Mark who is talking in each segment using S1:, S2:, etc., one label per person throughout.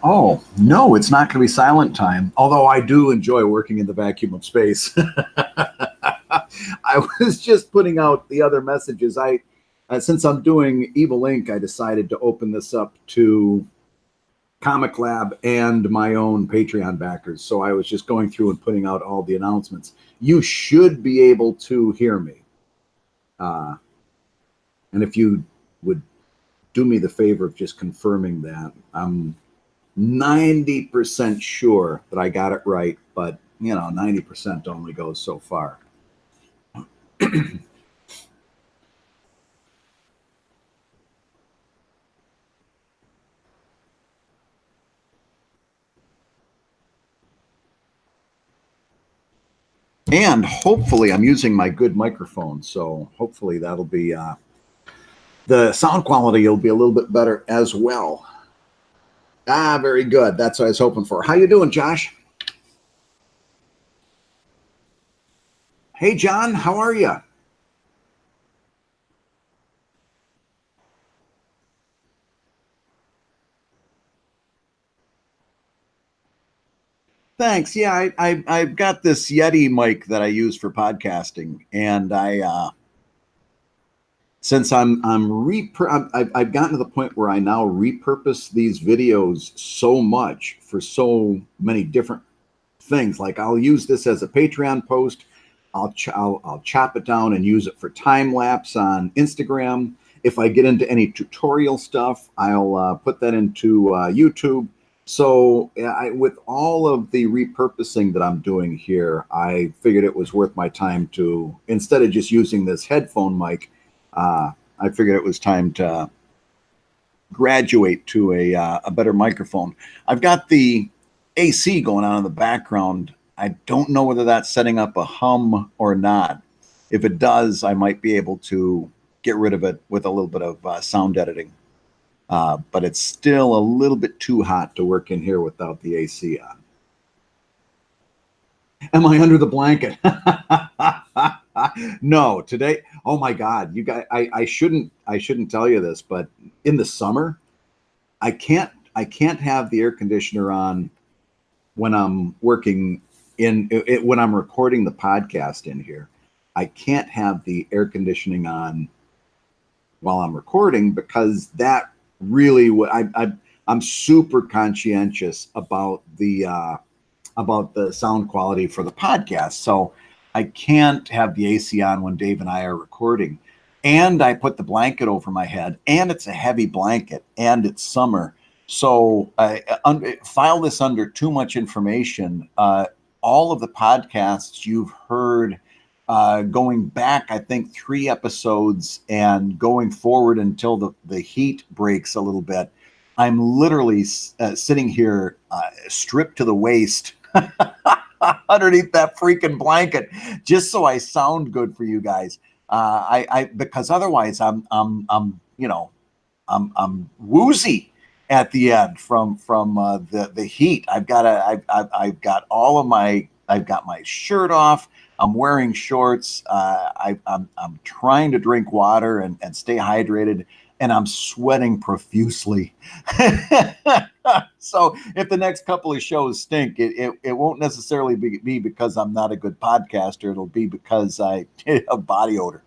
S1: Oh, no, it's not going to be silent time, although I do enjoy working in the vacuum of space. I was just putting out the other messages. Since I'm doing Evil Inc., I decided to open this up to Comic Lab and my own Patreon backers. So I was just going through and putting out all the announcements. You should be able to hear me. And if you would do me the favor of just confirming that, I'm 90% sure that I got it right, but 90% only goes so far. And hopefully I'm using my good microphone, so hopefully that'll be the sound quality will be a little bit better as well. Very good. That's what I was hoping for. How you doing, Josh? Hey, John, how are you? Thanks. Yeah, I've got this Yeti mic that I use for podcasting, and since I've gotten to the point where I now repurpose these videos so much for so many different things. Like I'll use this as a Patreon post. I'll chop it down and use it for time lapse on Instagram. If I get into any tutorial stuff, I'll put that into YouTube. So with all of the repurposing that I'm doing here, I figured it was worth my time to, instead of just using this headphone mic, I figured it was time to graduate to a better microphone. I've got the AC going on in the background. I don't know whether that's setting up a hum or not. If it does, I might be able to get rid of it with a little bit of sound editing. But it's still a little bit too hot to work in here without the AC on. Am I under the blanket? No, today. Oh my God, you guys! I shouldn't tell you this, but in the summer, I can't have the air conditioner on when I'm working when I'm recording the podcast in here. I can't have the air conditioning on while I'm recording because that really I'm super conscientious about the sound quality for the podcast. So I can't have the AC on when Dave and I are recording. And I put the blanket over my head, and it's a heavy blanket, and it's summer. So file this under too much information. All of the podcasts you've heard going back, I think, 3 episodes and going forward until the heat breaks a little bit, I'm literally sitting here stripped to the waist underneath that freaking blanket, just so I sound good for you guys. Because otherwise I'm woozy at the end from the heat. I've got my shirt off. I'm wearing shorts. I'm trying to drink water and stay hydrated, and I'm sweating profusely. So if the next couple of shows stink, it won't necessarily be because I'm not a good podcaster. It'll be because I have body odor.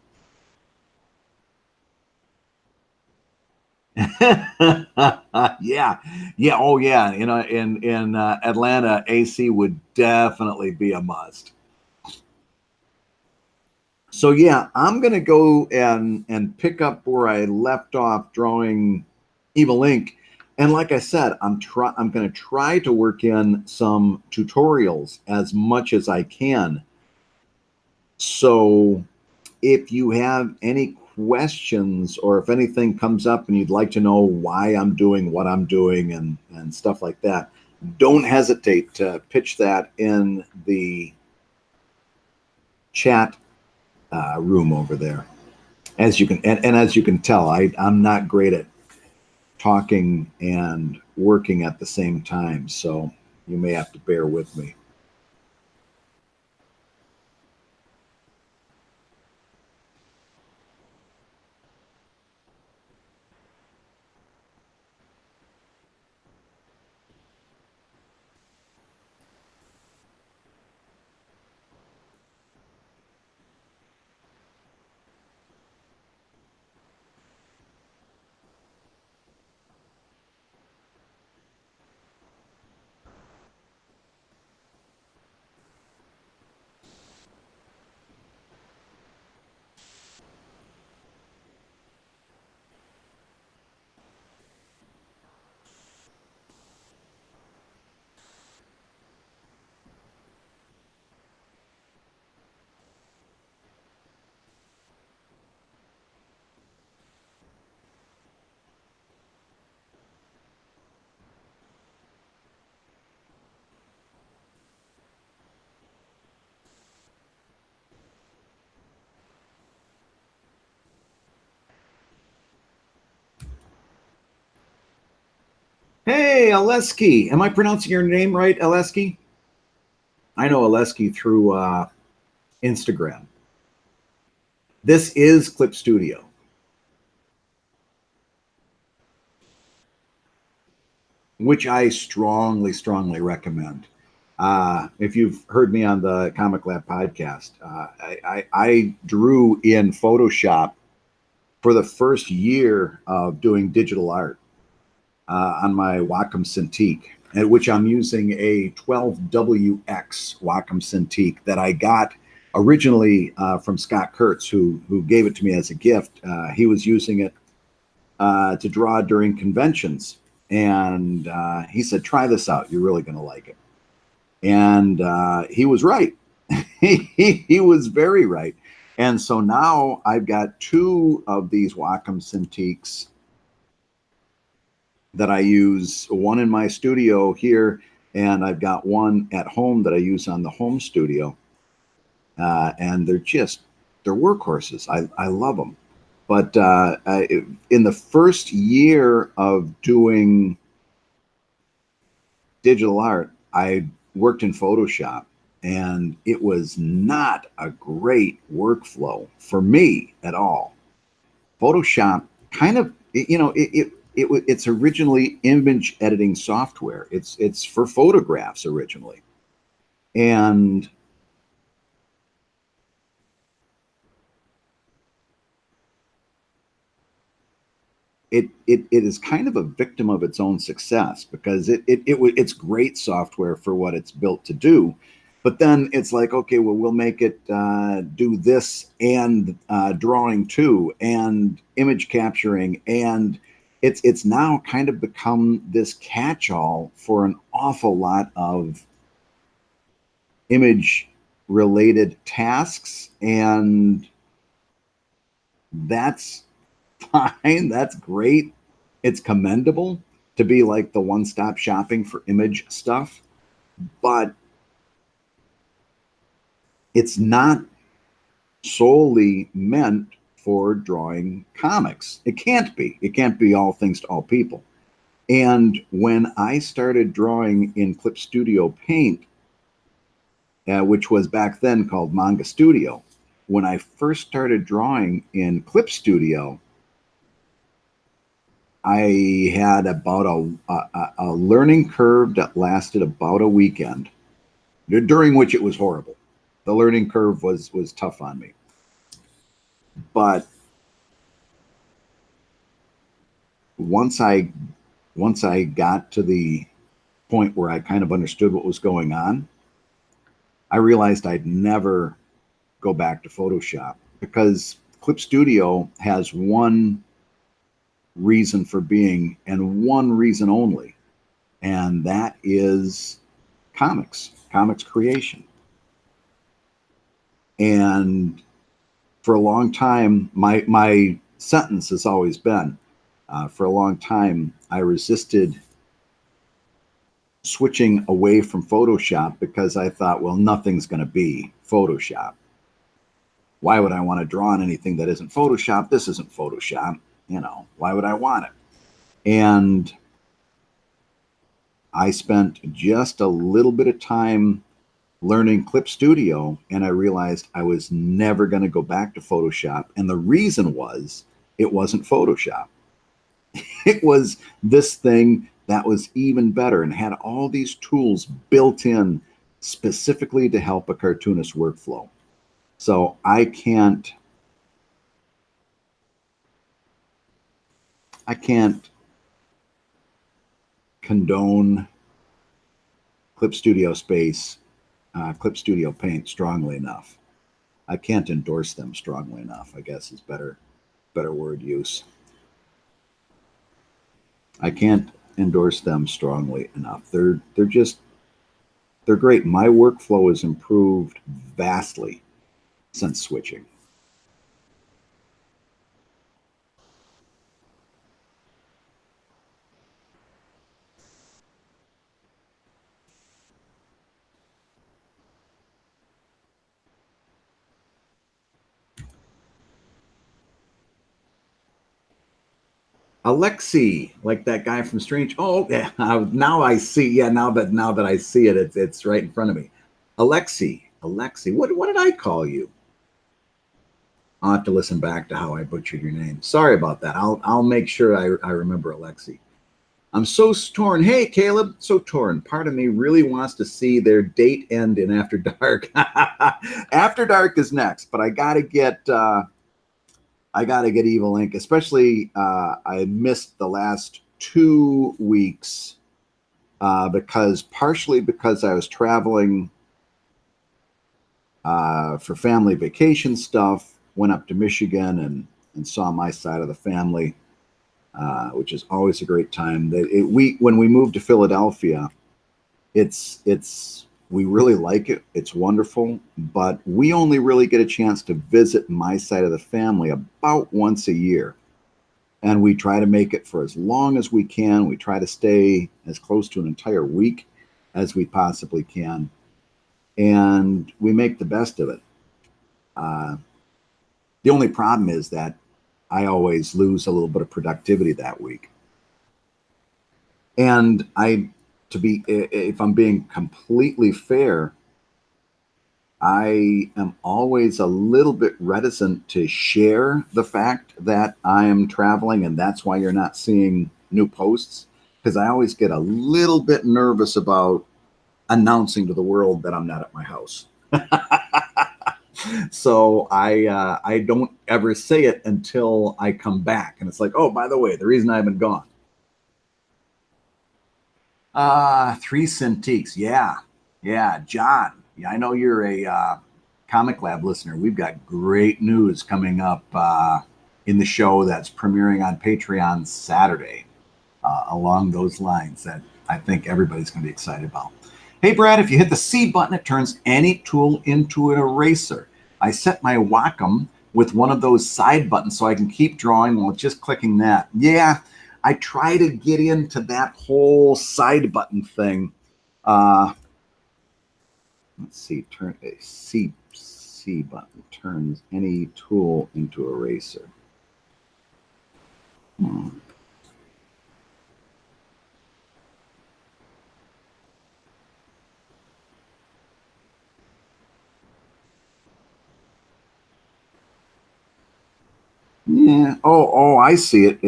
S1: Yeah. Oh yeah. In Atlanta, AC would definitely be a must. So yeah, I'm gonna go and pick up where I left off drawing Evil Inc. And like I said, I'm gonna try to work in some tutorials as much as I can. So if you have any questions or if anything comes up and you'd like to know why I'm doing what I'm doing and stuff like that, don't hesitate to pitch that in the chat room over there. As you can, and as you can tell, I'm not great at talking and working at the same time, so you may have to bear with me. Hey, Aleski. Am I pronouncing your name right, Aleski? I know Aleski through Instagram. This is Clip Studio, which I strongly, strongly recommend. If you've heard me on the Comic Lab podcast, I drew in Photoshop for the first year of doing digital art on my Wacom Cintiq, at which I'm using a 12WX Wacom Cintiq that I got originally from Scott Kurtz, who gave it to me as a gift. He was using it to draw during conventions, and he said, "Try this out. You're really going to like it." And he was right. He was very right. And so now I've got two of these Wacom Cintiqs that I use, one in my studio here, and I've got one at home that I use on the home studio. And they're workhorses. I love them. But in the first year of doing digital art, I worked in Photoshop, and it was not a great workflow for me at all. Photoshop kind of, it's originally image editing software. It's for photographs originally, and it is kind of a victim of its own success, because it's great software for what it's built to do, but then it's like, okay, well, we'll make it do this and drawing too, and image capturing, and it's now kind of become this catch-all for an awful lot of image related tasks, and that's fine. That's great. It's commendable to be like the one-stop shopping for image stuff, but it's not solely meant for drawing comics. It can't be. It can't be all things to all people. And when I started drawing in Clip Studio Paint, which was back then called Manga Studio, when I first started drawing in Clip Studio, I had about a learning curve that lasted about a weekend, during which it was horrible. The learning curve was tough on me. But once I got to the point where I kind of understood what was going on, I realized I'd never go back to Photoshop, because Clip Studio has one reason for being, and one reason only, and that is comics creation. And for a long time, my sentence has always been, for a long time, I resisted switching away from Photoshop, because I thought, well, nothing's going to be Photoshop. Why would I want to draw on anything that isn't Photoshop? This isn't Photoshop. Why would I want it? And I spent just a little bit of time learning Clip Studio, and I realized I was never going to go back to Photoshop. And the reason was, it wasn't Photoshop. It was this thing that was even better and had all these tools built in specifically to help a cartoonist workflow. So I can't condone Clip Studio Clip Studio Paint strongly enough. I can't endorse them strongly enough, I guess is better word use. I can't endorse them strongly enough. They're great. My workflow has improved vastly since switching. Alexi, like that guy from Strange. Oh, yeah. Now I see. Yeah, now that I see it, it's right in front of me. Alexi. What did I call you? I'll have to listen back to how I butchered your name. Sorry about that. I'll make sure I remember Alexi. I'm so torn. Hey, Caleb, so torn. Part of me really wants to see their date end in After Dark. After Dark is next, but I gotta get Evil Inc. Especially I missed the last 2 weeks partially because I was traveling for family vacation stuff. Went up to Michigan and saw my side of the family, which is always a great time. When we moved to Philadelphia, we really like it. It's wonderful, but we only really get a chance to visit my side of the family about once a year. And we try to make it for as long as we can. We try to stay as close to an entire week as we possibly can. And we make the best of it. The only problem is that I always lose a little bit of productivity that week. And if I'm being completely fair, I am always a little bit reticent to share the fact that I am traveling, and that's why you're not seeing new posts, because I always get a little bit nervous about announcing to the world that I'm not at my house. So I don't ever say it until I come back, and it's like, oh, by the way, the reason I haven't gone. 3 Cintiqs. Yeah, John. Yeah, I know you're a Comic Lab listener. We've got great news coming up in the show that's premiering on Patreon Saturday, along those lines that I think everybody's going to be excited about. Hey, Brad, if you hit the C button, it turns any tool into an eraser. I set my Wacom with one of those side buttons so I can keep drawing while just clicking that. Yeah, I try to get into that whole side button thing. Let's see, turn a C button turns any tool into eraser. Yeah. Oh, I see it.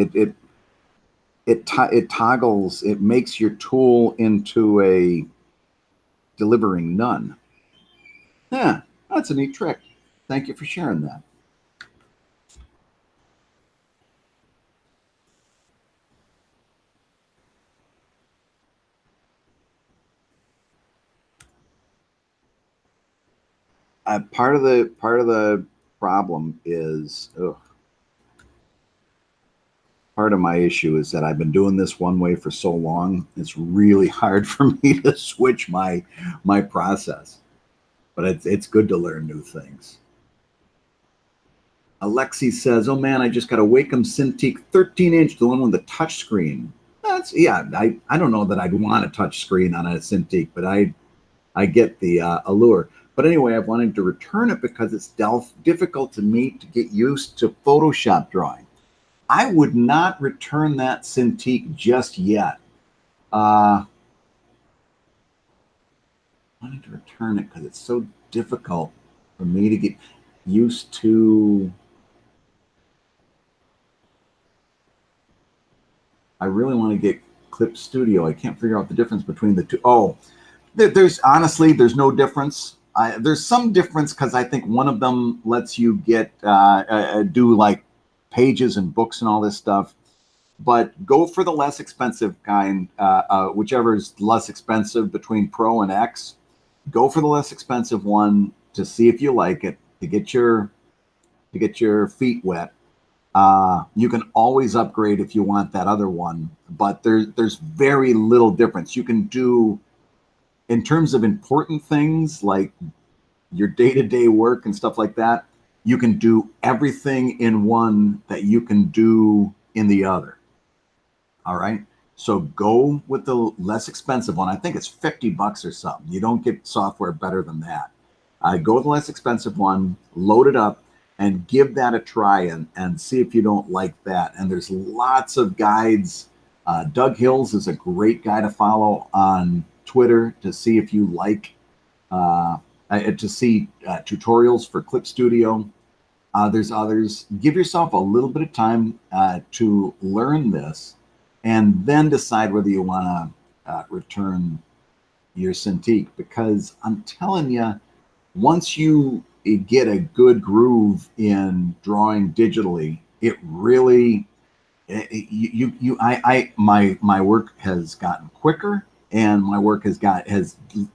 S1: It toggles. It makes your tool into a delivering none. Yeah, that's a neat trick. Thank you for sharing that. Part of the problem is part of my issue is that I've been doing this one way for so long. It's really hard for me to switch my process, but it's good to learn new things. Alexi says, "Oh man, I just got a Wacom Cintiq 13-inch, the one with the touch screen." I don't know that I'd want a touch screen on a Cintiq, but I get the allure. But anyway, I've wanted to return it because it's difficult to me to get used to Photoshop drawing. I would not return that Cintiq just yet. I wanted to return it because it's so difficult for me to get used to. I really want to get Clip Studio. I can't figure out the difference between the two. Oh, there's no difference. There's some difference because I think one of them lets you do like pages and books and all this stuff. But go for the less expensive kind, whichever is less expensive between Pro and X. Go for the less expensive one to see if you like it, to get your feet wet. You can always upgrade if you want that other one, but there's very little difference. You can do, in terms of important things like your day-to-day work and stuff like that, you can do everything in one that you can do in the other. All right. So go with the less expensive one. I think it's $50 or something. You don't get software better than that. Go with the less expensive one, load it up, and give that a try and see if you don't like that. And there's lots of guides. Doug Hills is a great guy to follow on Twitter to see if you like to see tutorials for Clip Studio. There's others. Give yourself a little bit of time to learn this, and then decide whether you want to return your Cintiq. Because I'm telling you, once you get a good groove in drawing digitally, it really my work has gotten quicker, and my work has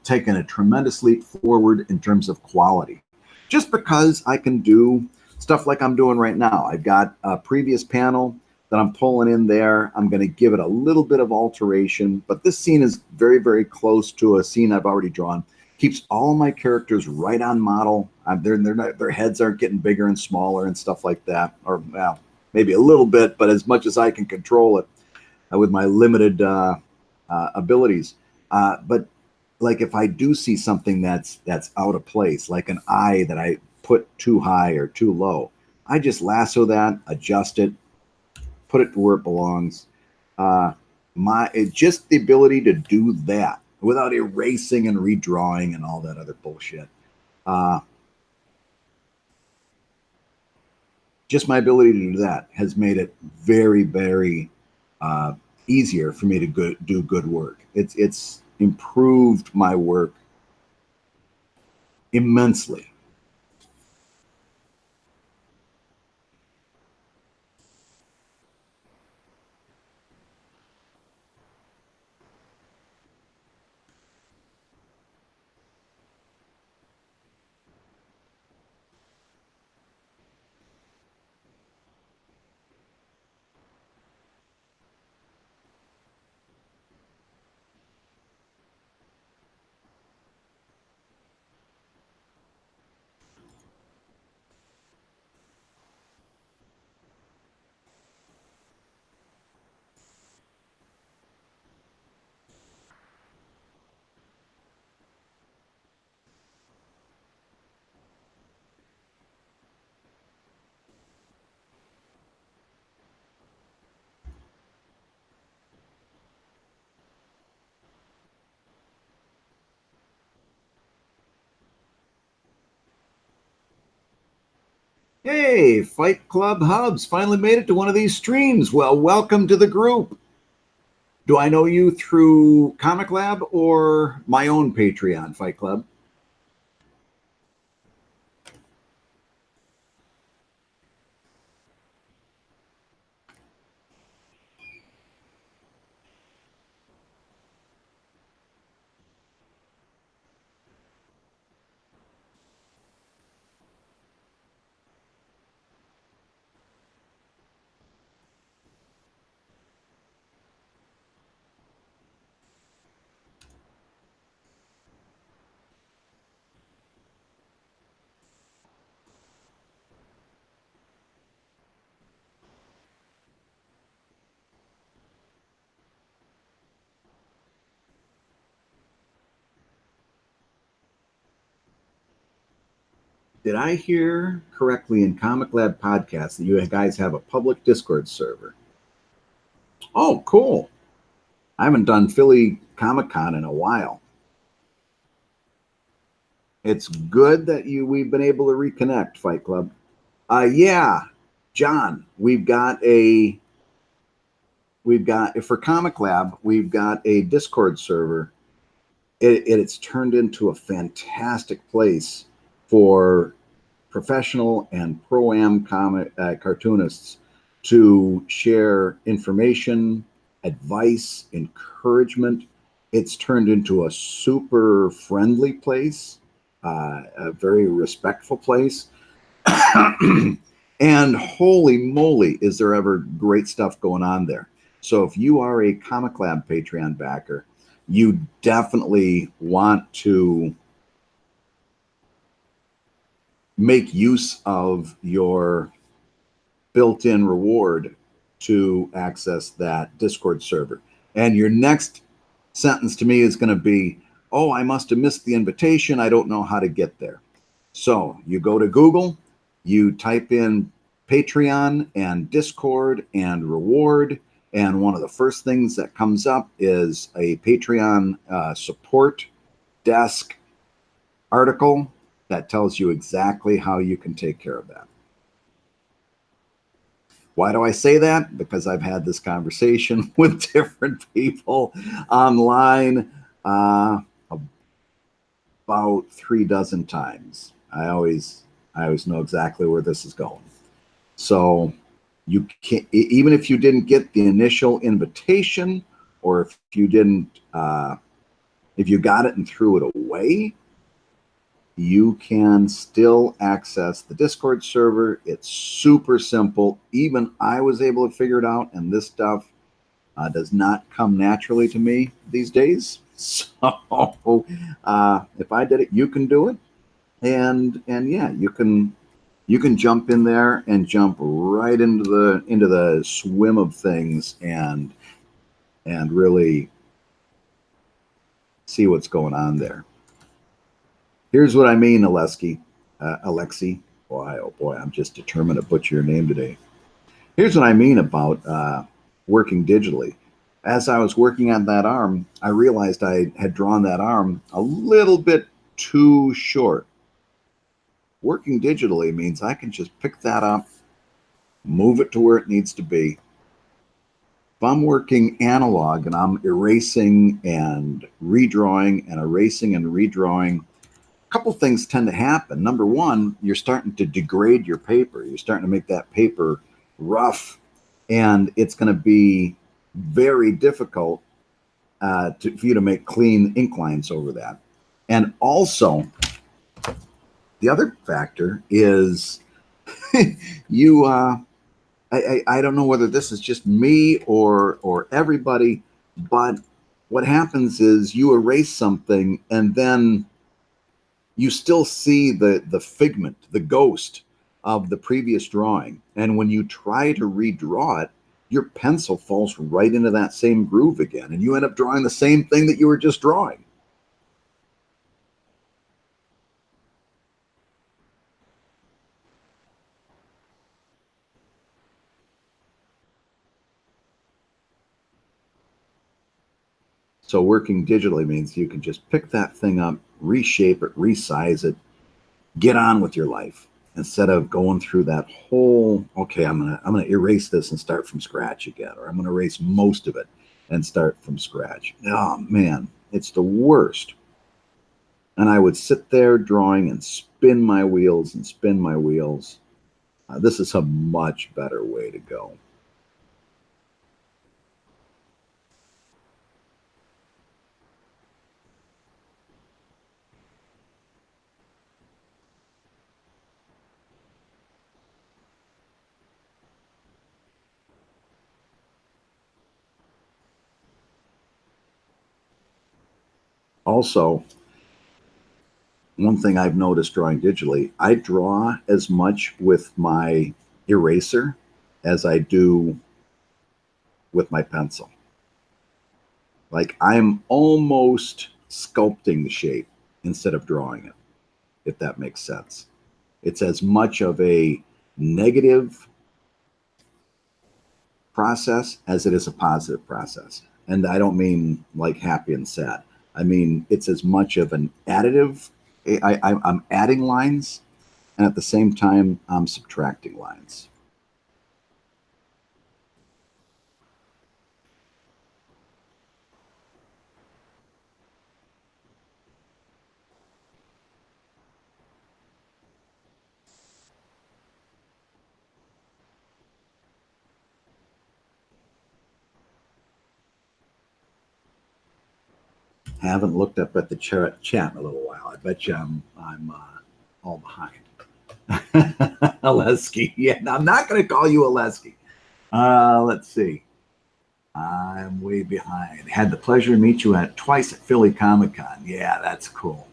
S1: taken a tremendous leap forward in terms of quality, just because I can do stuff like I'm doing right now. I've got a previous panel that I'm pulling in there. I'm going to give it a little bit of alteration, but this scene is very, very close to a scene I've already drawn. Keeps all of my characters right on model. Their heads aren't getting bigger and smaller and stuff like that, or well, maybe a little bit, but as much as I can control it with my limited abilities. But like if I do see something that's out of place, like an eye that I put too high or too low, I just lasso that, adjust it, put it where it belongs. Just the ability to do that without erasing and redrawing and all that other bullshit. Just my ability to do that has made it very, very easier for me to do good work. It's improved my work immensely. Hey, Fight Club Hubs finally made it to one of these streams. Well, welcome to the group. Do I know you through Comic Lab or my own Patreon, Fight Club? Did I hear correctly in Comic Lab podcast that you guys have a public Discord server? Oh, cool. I haven't done Philly Comic Con in a while. It's good that we've been able to reconnect, Fight Club. Yeah, John, we've got for Comic Lab, we've got a Discord server. It's turned into a fantastic place for professional and pro-am cartoonists to share information, advice, encouragement. It's turned into a super friendly place, a very respectful place. And holy moly, is there ever great stuff going on there. So if you are a Comic Lab Patreon backer, you definitely want to make use of your built-in reward to access that Discord server. And your next sentence to me is going to be, oh, I must have missed the invitation. I don't know how to get there. So you go to Google, You type in Patreon and Discord and reward, and one of the first things that comes up is a Patreon support desk article that tells you exactly how you can take care of that. Why do I say that? Because I've had this conversation with different people online about 3 dozen times. I always know exactly where this is going. So you can't, even if you didn't get the initial invitation, or if you didn't, if you got it and threw it away, you can still access the Discord server. It's super simple. Even I was able to figure it out, and this stuff does not come naturally to me these days. So if I did it, you can do it, and yeah, you can jump in there and jump right into the swim of things and really see what's going on there. Here's what I mean, Alexi. Boy, oh boy, I'm just determined to butcher your name today. Here's what I mean about working digitally. As I was working on that arm, I realized I had drawn that arm a little bit too short. Working digitally means I can just pick that up, move it to where it needs to be. If I'm working analog and I'm erasing and redrawing and erasing and redrawing, a couple things tend to happen. Number one, you're starting to degrade your paper. You're starting to make that paper rough, and it's going to be very difficult for you to make clean ink lines over that. And also, the other factor is you. I don't know whether this is just me or everybody, but what happens is you erase something and then you still see the figment, the ghost of the previous drawing. And when you try to redraw it, your pencil falls right into that same groove again, and you end up drawing the same thing that you were just drawing. So working digitally means you can just pick that thing up, reshape it, resize it, get on with your life, instead of going through that whole, okay, I'm gonna erase this and start from scratch again, or I'm gonna erase most of it and start from scratch. Oh man, it's the worst. And I would sit there drawing and spin my wheels and spin my wheels. This is a much better way to go. Also, one thing I've noticed drawing digitally, I draw as much with my eraser as I do with my pencil. Like I'm almost sculpting the shape instead of drawing it, if that makes sense. It's as much of a negative process as it is a positive process. And I don't mean like happy and sad. I mean, it's as much of an additive. I'm adding lines, and at the same time, I'm subtracting lines. Haven't looked up at the chat in a little while. I bet you I'm all behind. Aleski. Yeah, I'm not going to call you Aleski. Let's see. I'm way behind. Had the pleasure to meet you twice at Philly Comic Con. Yeah, that's cool.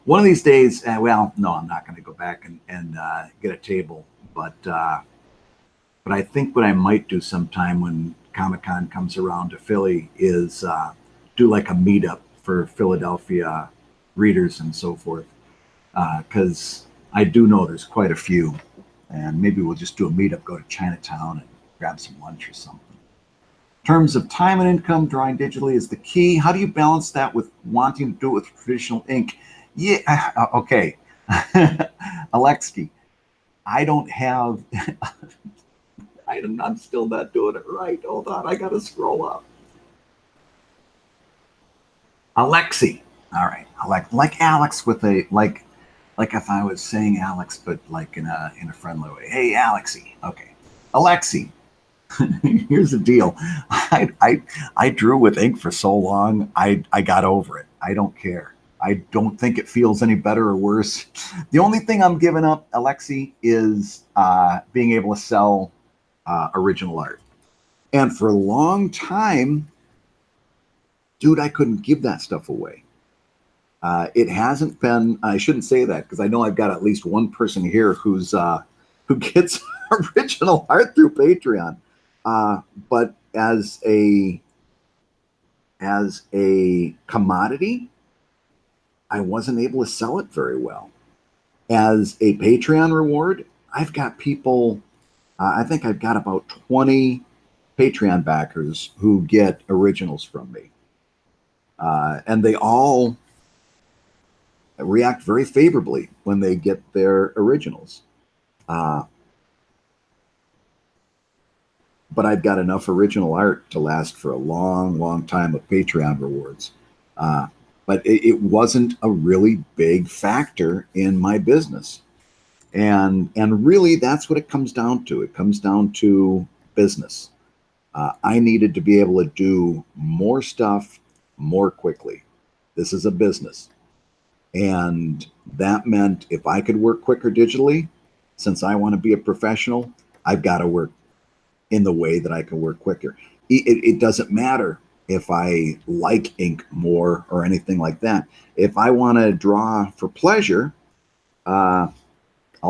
S1: One of these days. Well, no, I'm not going to go back and get a table, but I think what I might do sometime when Comic Con comes around to Philly is do like a meetup for Philadelphia readers and so forth, because I do know there's quite a few, and maybe we'll just do a meetup, go to Chinatown and grab some lunch or something. In terms of time and income, drawing digitally is the key. How do you balance that with wanting to do it with traditional ink? Yeah, okay. Alexi, I don't have, I'm still not doing it right. Hold on, I got to scroll up. Alexi. All right. Like Alex with a, like if I was saying Alex, but like in a friendly way. Hey, Alexi. Okay. Alexi, here's the deal. I drew with ink for so long. I got over it. I don't care. I don't think it feels any better or worse. The only thing I'm giving up, Alexi, is being able to sell original art. And for a long time, dude, I couldn't give that stuff away. It hasn't been. I shouldn't say that because I know I've got at least one person here who gets original art through Patreon. But as a commodity, I wasn't able to sell it very well. As a Patreon reward, I've got people. I think I've got about 20 Patreon backers who get originals from me, and they all react very favorably when they get their originals. But I've got enough original art to last for a long, long time of Patreon rewards. But it wasn't a really big factor in my business. And really, that's what it comes down to. It comes down to business. I needed to be able to do more stuff more quickly. This is a business. And that meant if I could work quicker digitally, since I want to be a professional, I've got to work in the way that I can work quicker. It doesn't matter if I like ink more or anything like that. If I want to draw for pleasure, I'll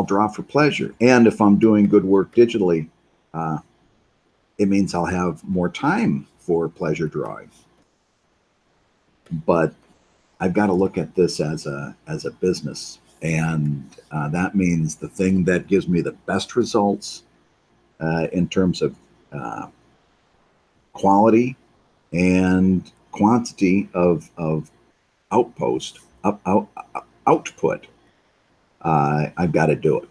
S1: draw for pleasure. And if I'm doing good work digitally, it means I'll have more time for pleasure drawing. But I've got to look at this as a business, and that means the thing that gives me the best results in terms of quality and quantity of output. I've got to do it.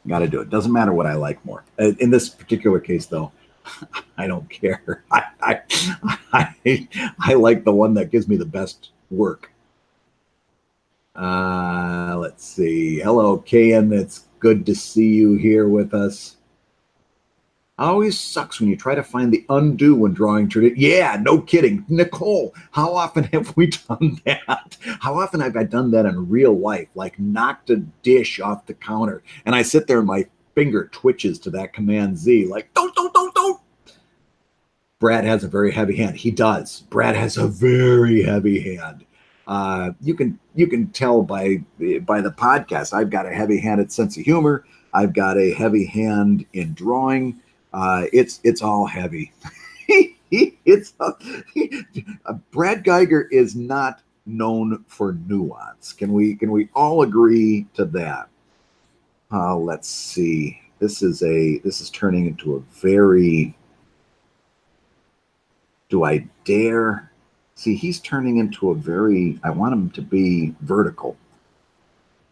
S1: Got to do it. Doesn't matter what I like more. In this particular case, though, I don't care. I like the one that gives me the best work. Let's see. Hello, Kayan. It's good to see you here with us. Always sucks when you try to find the undo when drawing tradition. Yeah, no kidding. Nicole, how often have we done that? How often have I done that in real life? Like knocked a dish off the counter and I sit there and my finger twitches to that Command Z, like, don't. Brad has a very heavy hand. He does. Brad has a very heavy hand. You can tell by the podcast. I've got a heavy-handed sense of humor. I've got a heavy hand in drawing. It's all heavy. Brad Geiger is not known for nuance. Can we all agree to that? Let's see. This is turning into a very. Do I dare? See, he's turning into a very. I want him to be vertical.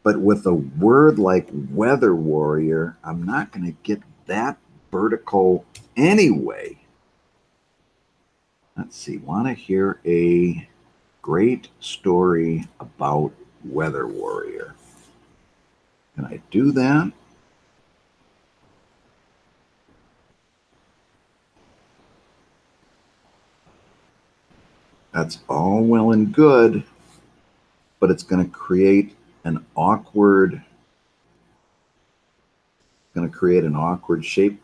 S1: But with a word like weather warrior, I'm not going to get that vertical anyway. Let's see. Want to hear a great story about weather warrior? Can I do that? That's all well and good, but it's going to create an awkward shape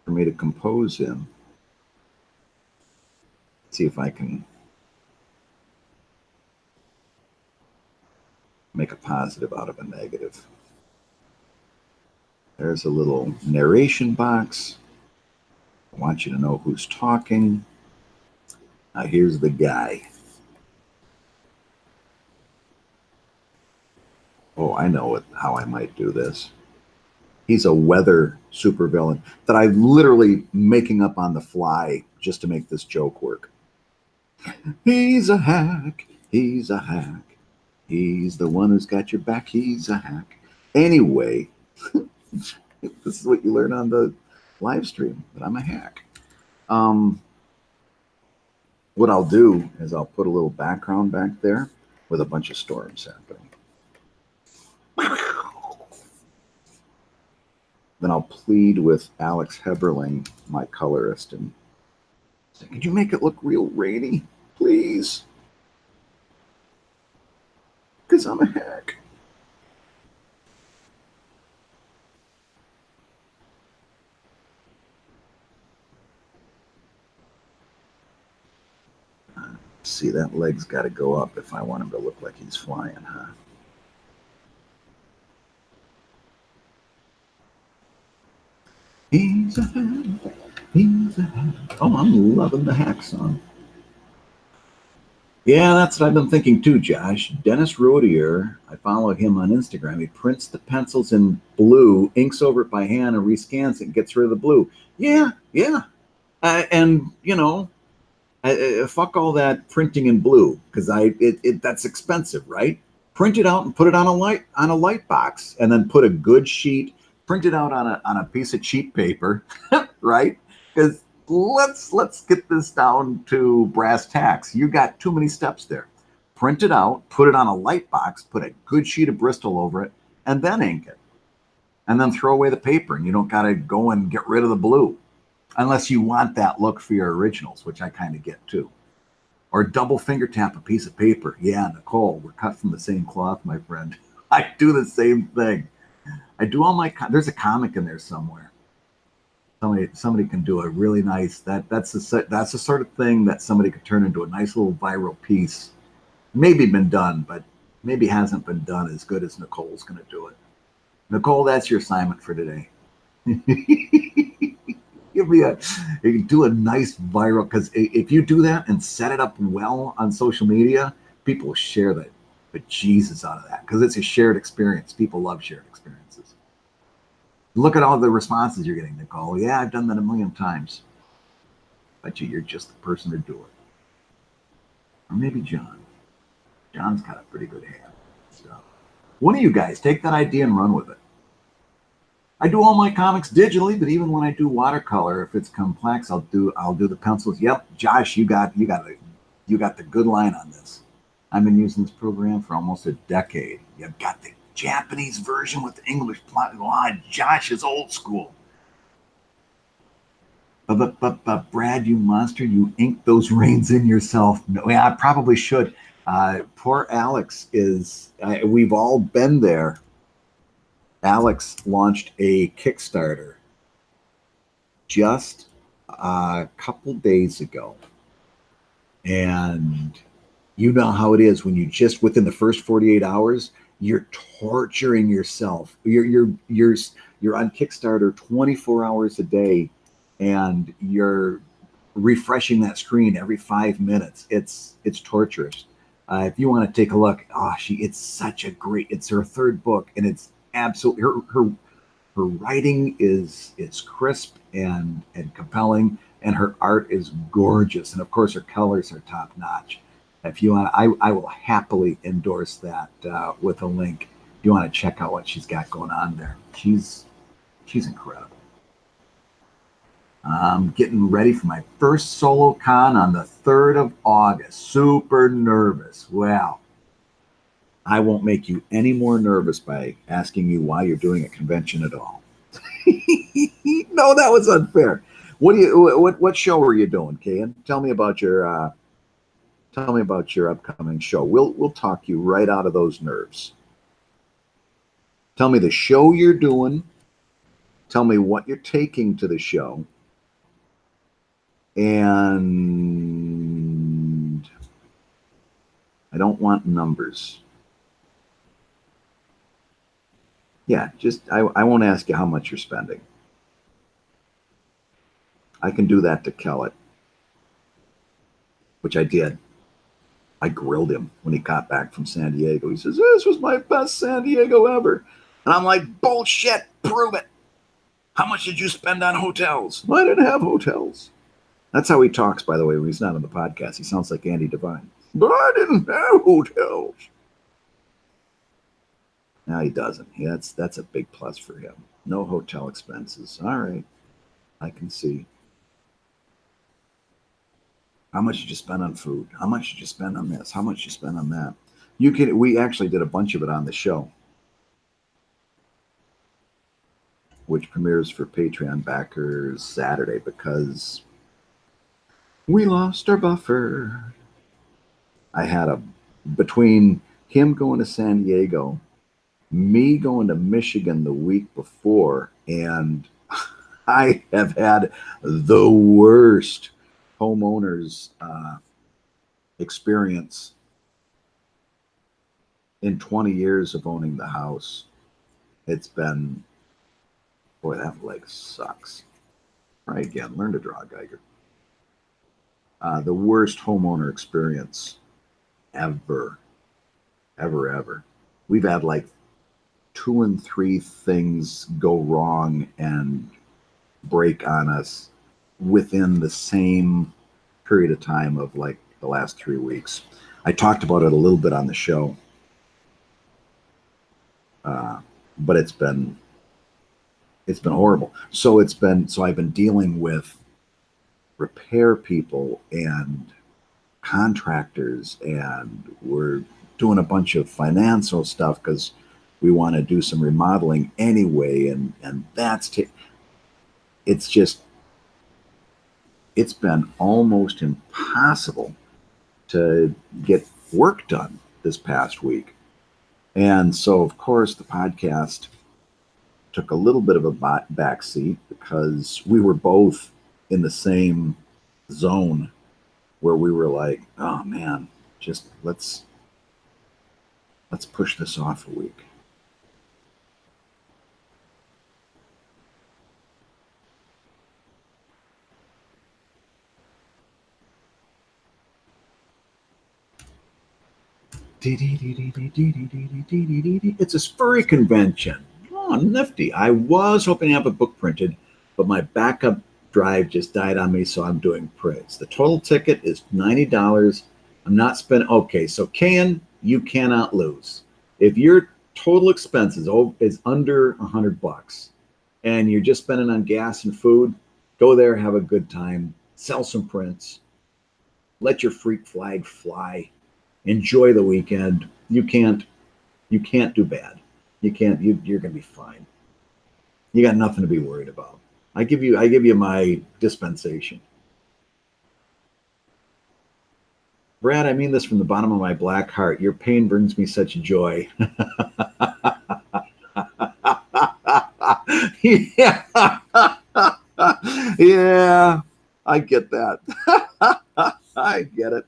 S1: for me to compose in. Let's see if I can make a positive out of a negative. There's a little narration box. I want you to know who's talking. Now, here's the guy. Oh, I know how I might do this. He's a weather supervillain that I'm literally making up on the fly just to make this joke work. He's a hack. He's a hack. He's the one who's got your back. He's a hack. Anyway, this is what you learn on the live stream, that I'm a hack. Um, what I'll do is I'll put a little background back there with a bunch of storms happening. Then I'll plead with Alex Heberling, my colorist, and say, could you make it look real rainy, please? Because I'm a hack. See, that leg's got to go up if I want him to look like he's flying, huh? He's a hack. He's a hack. Oh, I'm loving the hack song. Yeah, that's what I've been thinking too, Josh. Dennis Rodier, I follow him on Instagram. He prints the pencils in blue, inks over it by hand, and rescans it and gets rid of the blue. Yeah, yeah. And, you know, fuck all that printing in blue because that's expensive, right? Print it out and put it on a light box, and then put a good sheet. Print it out on a piece of cheap paper, right? Because let's get this down to brass tacks. You got too many steps there. Print it out, put it on a light box, put a good sheet of Bristol over it, and then ink it, and then throw away the paper, and you don't got to go and get rid of the blue unless you want that look for your originals, which I kind of get too. Or double finger tap a piece of paper. Yeah, Nicole, we're cut from the same cloth, my friend. I do the same thing. I do all my. There's a comic in there somewhere. Somebody can do a really nice. That's the sort of thing that somebody could turn into a nice little viral piece. Maybe been done, but maybe hasn't been done as good as Nicole's going to do it. Nicole, that's your assignment for today. Give me a, you can do a nice viral, because if you do that and set it up well on social media, people will share the Jesus out of that because it's a shared experience. People love shared experiences. Look at all the responses you're getting, Nicole. Yeah, I've done that a million times. Bet you're just the person to do it. Or maybe John. John's got a pretty good hand. So, one of you guys take that idea and run with it. I do all my comics digitally, but even when I do watercolor, if it's complex, I'll do the pencils. Yep, Josh, you got the good line on this. I've been using this program for almost a decade. You've got the Japanese version with the English plot. Oh, Josh is old school. But Brad, you monster, you inked those reins in yourself. No, yeah, I probably should. Poor Alex is. We've all been there. Alex launched a Kickstarter just a couple days ago. And you know how it is when you just within the first 48 hours, you're torturing yourself. You're on Kickstarter 24 hours a day, and you're refreshing that screen every 5 minutes. It's torturous. If you want to take a look, it's such a great. It's her third book, and it's absolutely her writing is crisp and compelling, and her art is gorgeous, and of course her colors are top notch. If you want, I will happily endorse that with a link. If you want to check out what she's got going on there, she's incredible. I'm getting ready for my first solo con on the 3rd of August. Super nervous. Well, I won't make you any more nervous by asking you why you're doing a convention at all. No, that was unfair. What show are you doing, Kian? Tell me about your upcoming show. We'll talk you right out of those nerves. Tell me the show you're doing. Tell me what you're taking to the show. And I don't want numbers. Yeah, I won't ask you how much you're spending. I can do that to Kellett, which I did. I grilled him when he got back from San Diego. He says, "This was my best San Diego ever." And I'm like, "Bullshit, prove it. How much did you spend on hotels?" "I didn't have hotels." That's how he talks, by the way, when he's not on the podcast. He sounds like Andy Devine. "But I didn't have hotels." No, he doesn't. That's a big plus for him. No hotel expenses. All right, I can see. How much did you spend on food? How much did you spend on this? How much did you spend on that? You can. We actually did a bunch of it on the show, which premieres for Patreon backers Saturday because we lost our buffer. I had a between him going to San Diego, me going to Michigan the week before, and I have had the worst homeowners experience in 20 years of owning the house. It's been, boy, that leg sucks. Try again. Learn to draw, Geiger. The worst homeowner experience ever, ever. We've had like 2 and 3 things go wrong and break on us within the same period of time of like the last 3 weeks. I talked about it a little bit on the show, but it's been horrible. So I've been dealing with repair people and contractors, and we're doing a bunch of financial stuff because we want to do some remodeling anyway, and it's been almost impossible to get work done this past week. And so of course the podcast took a little bit of a backseat because we were both in the same zone where we were like, oh man, just let's push this off a week. It's a furry convention. Oh, nifty. I was hoping to have a book printed, but my backup drive just died on me, so I'm doing prints. The total ticket is $90. I'm not spending. Okay, so you cannot lose. If your total expenses is under $100 and you're just spending on gas and food, go there, have a good time, sell some prints, let your freak flag fly, enjoy the weekend. You can't do bad. You're gonna be fine. You got nothing to be worried about. I give you my dispensation. Brad, I mean this from the bottom of my black heart. Your pain brings me such joy. Yeah. Yeah, I get that. I get it.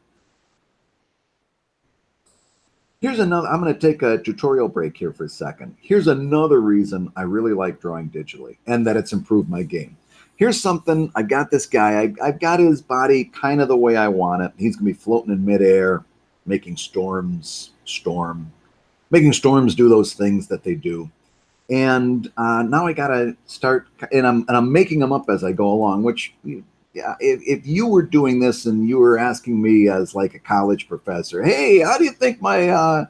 S1: Here's another, I'm going to take a tutorial break here for a second. Here's another reason I really like drawing digitally and that it's improved my game. Here's something, I got this guy, I've got his body kind of the way I want it. He's going to be floating in midair, making storms do those things that they do. And now I got to start, and I'm making them up as I go along, which, yeah, if you were doing this and you were asking me as like a college professor, hey, how do you think my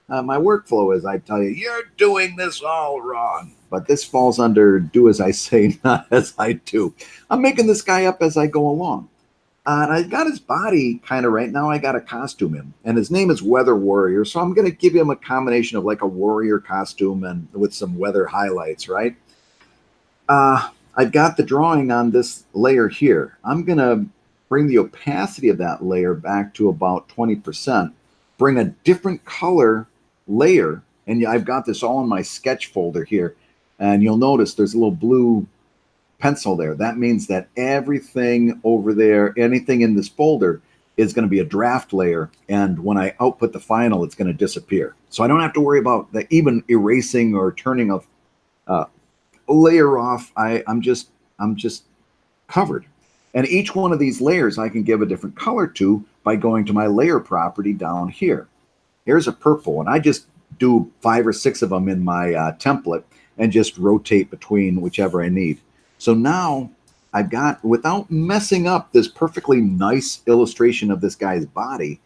S1: my workflow is? I'd tell you, you're doing this all wrong. But this falls under do as I say, not as I do. I'm making this guy up as I go along. And I got his body kind of right now. I got a costume him, and his name is Weather Warrior. So I'm going to give him a combination of like a warrior costume and with some weather highlights, right? I've got the drawing on this layer here. I'm going to bring the opacity of that layer back to about 20%, bring a different color layer, and I've got this all in my sketch folder here. And you'll notice there's a little blue pencil there. That means that everything over there, anything in this folder is going to be a draft layer. And when I output the final, it's going to disappear. So I don't have to worry about the even erasing or turning a layer off. I'm just covered. And each one of these layers I can give a different color to by going to my layer property down here. Here's a purple, and I just do 5 or 6 of them in my template and just rotate between whichever I need. So now I've got, without messing up this perfectly nice illustration of this guy's body,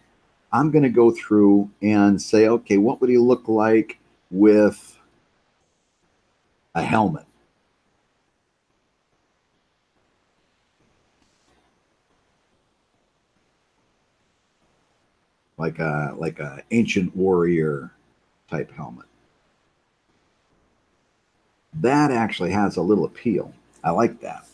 S1: I'm going to go through and say, okay, what would he look like with a helmet? Like a ancient warrior type helmet. That actually has a little appeal. I like that.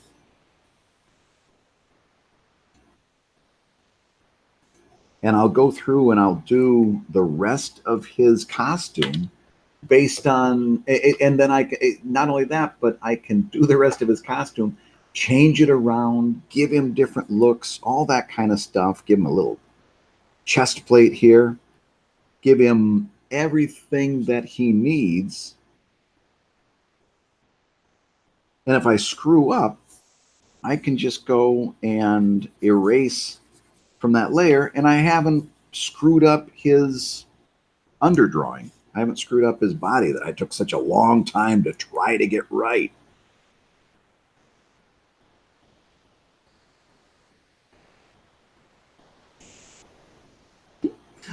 S1: And I'll go through and I'll do the rest of his costume based on, and then not only that, but I can do the rest of his costume, change it around, give him different looks, all that kind of stuff. Give him a little chest plate here, give him everything that he needs. And if I screw up, I can just go and erase from that layer, and I haven't screwed up his underdrawing. I haven't screwed up his body that I took such a long time to try to get right.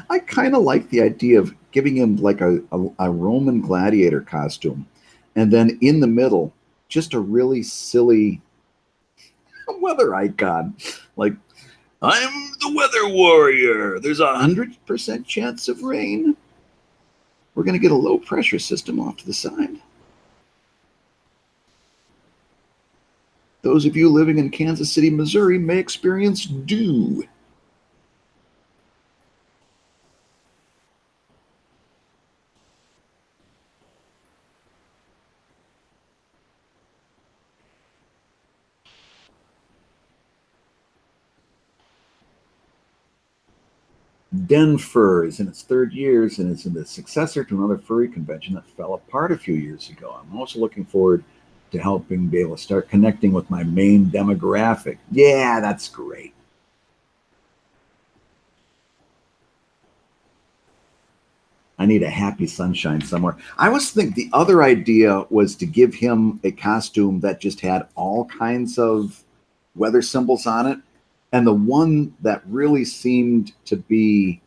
S1: I kind of like the idea of giving him like a Roman gladiator costume, and then in the middle, just a really silly weather icon. Like, I'm the weather warrior. There's 100% chance of rain. We're going to get a low pressure system off to the side. Those of you living in Kansas City, Missouri may experience dew. Denver is in its third years and is in the successor to another furry convention that fell apart a few years ago. I'm also looking forward to helping be able to start connecting with my main demographic. Yeah, that's great. I need a happy sunshine somewhere. I was thinking the other idea was to give him a costume that just had all kinds of weather symbols on it. And the one that really seemed to be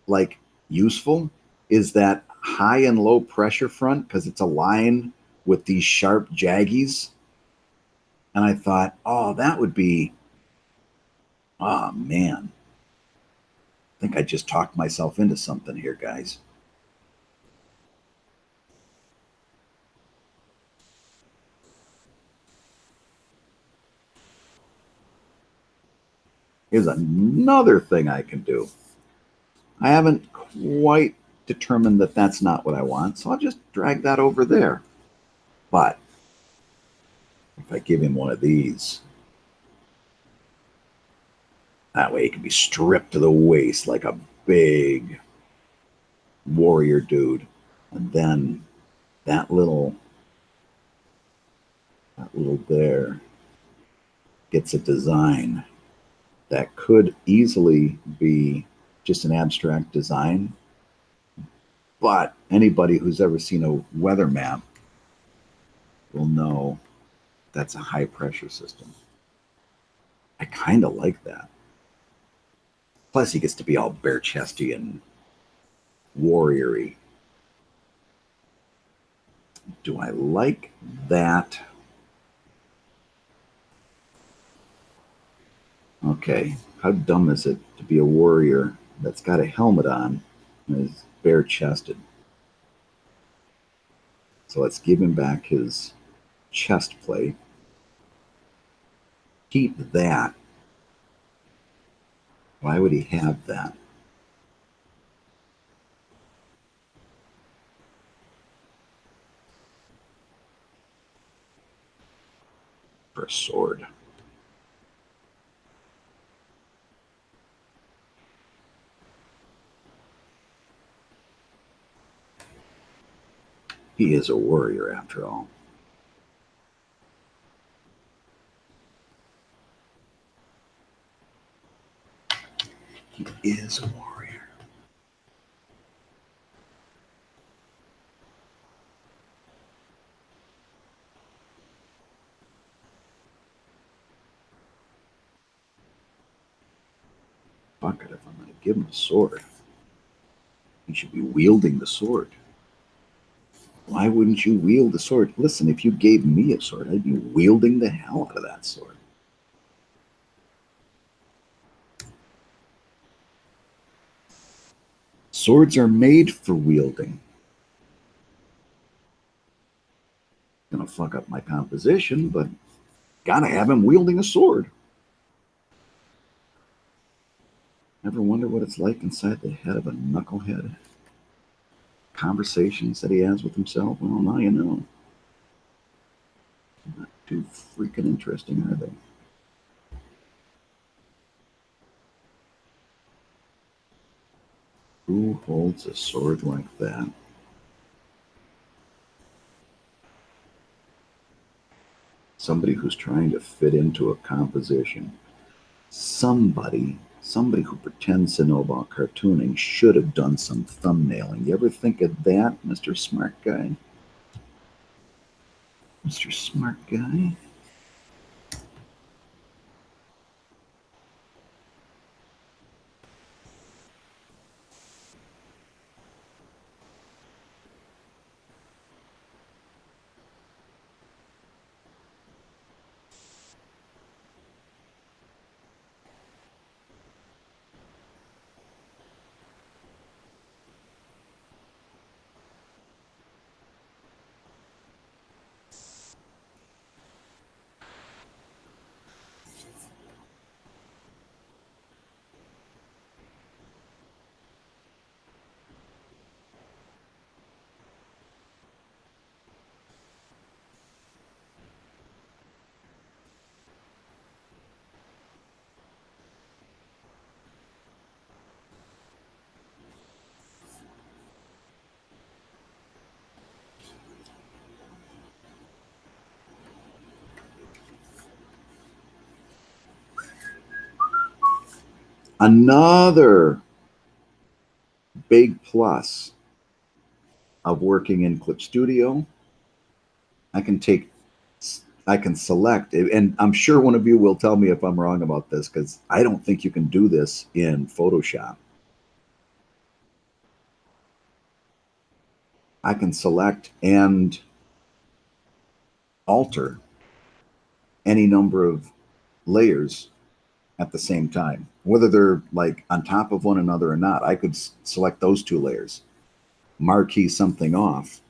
S1: like useful is that high and low pressure front because it's a line with these sharp jaggies. And I thought, oh, that would be, oh man, I think I just talked myself into something here, guys. Here's another thing I can do. I haven't quite determined that that's not what I want, so I'll just drag that over there. But if I give him one of these, that way he can be stripped to the waist like a big warrior dude. And then that little there gets a design that could easily be just an abstract design. But anybody who's ever seen a weather map will know that's a high pressure system. I kind of like that. Plus, he gets to be all bare chesty and warriory. Do I like that? Okay, how dumb is it to be a warrior that's got a helmet on and is bare chested? So let's give him back his chest plate. Keep that. Why would he have that? For a sword. He is a warrior after all. is a warrior. Fuck it, if I'm going to give him a sword, he should be wielding the sword. Why wouldn't you wield the sword? Listen, if you gave me a sword, I'd be wielding the hell out of that sword. Swords are made for wielding. Gonna fuck up my composition, but gotta have him wielding a sword. Ever wonder what it's like inside the head of a knucklehead? Conversations that he has with himself? Well, now you know. Not too freaking interesting, are they? Who holds a sword like that? Somebody who's trying to fit into a composition. Somebody who pretends to know about cartooning should have done some thumbnailing. You ever think of that, Mr. Smart Guy? Mr. Smart Guy? Another big plus of working in Clip Studio, I can take, I can select, and I'm sure one of you will tell me if I'm wrong about this because I don't think you can do this in Photoshop. I can select and alter any number of layers at the same time, whether they're like on top of one another or not. I could select those two layers, marquee something off.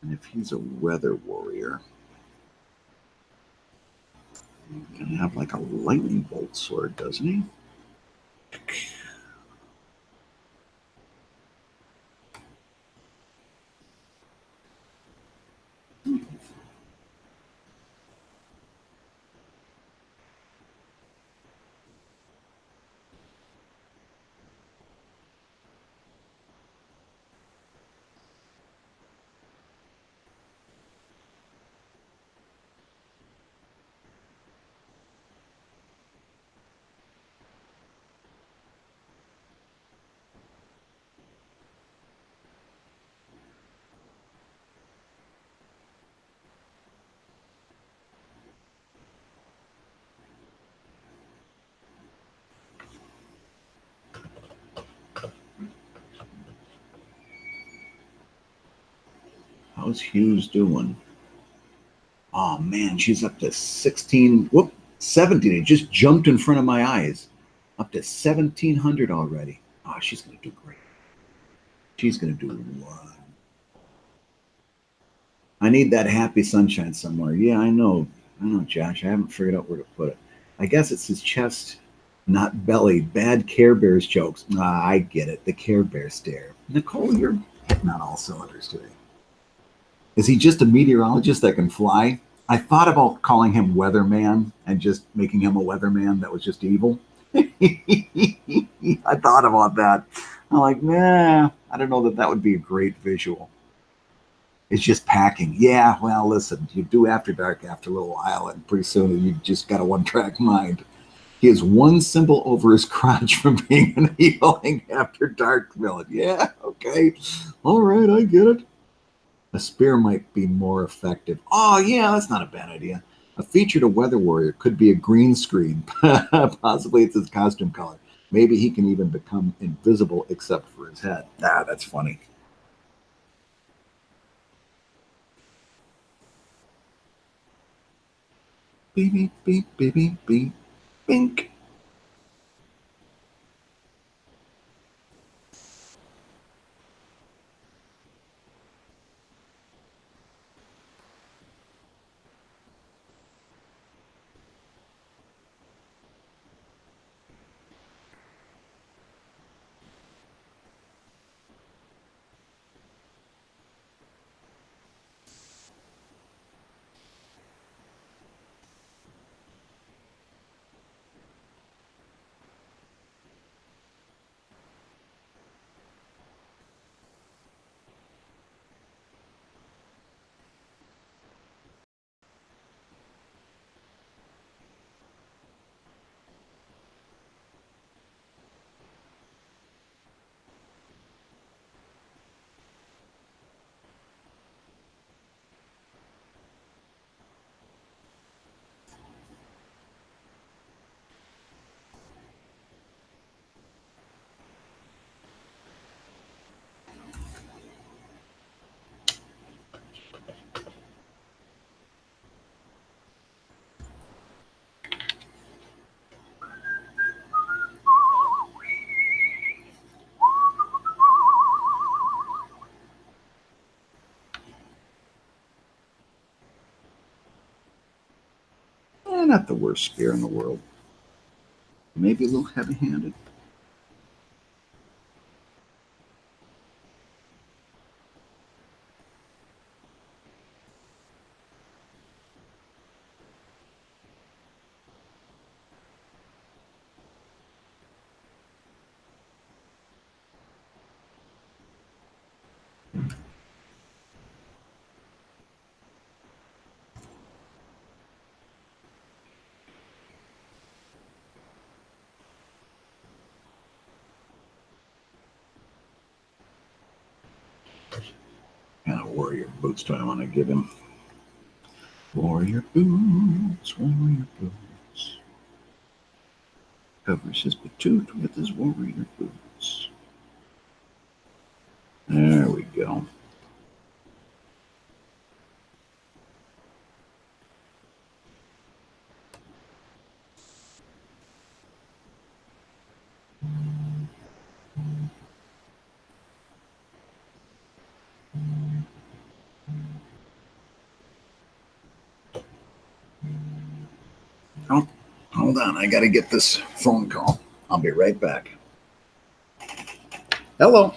S1: And if he's a weather warrior, he can have like a lightning bolt sword, doesn't he? How's Hughes doing? Oh man, she's up to 16. Whoop, 17. It just jumped in front of my eyes. Up to 1700 already. Oh, she's gonna do great. She's gonna do one. I need that happy sunshine somewhere. Yeah, I know. I know, Josh. I haven't figured out where to put it. I guess it's his chest, not belly. Bad Care Bears jokes. Ah, I get it. The Care Bear stare. Nicole, you're hitting on all cylinders today. Is he just a meteorologist that can fly? I thought about calling him Weatherman and just making him a weatherman that was just evil. I thought about that. I'm like, nah, I don't know that that would be a great visual. It's just packing. Yeah, well, listen, you do After Dark after a little while, and pretty soon you just got a one track mind. He has one symbol over his crotch from being an healing After Dark villain. Yeah, okay. All right, I get it. A spear might be more effective. Oh, yeah, that's not a bad idea. A featured a weather warrior could be a green screen. Possibly it's his costume color. Maybe he can even become invisible except for his head. Ah, that's funny. Beep, beep, beep, beep, beep, beep. Bink. Not the worst spear in the world. Maybe a little heavy handed. What kind of warrior boots do I want to give him? Warrior boots, warrior boots. Covers his patoot with his warrior boots. There we go. Oh, hold on. I got to get this phone call. I'll be right back. Hello.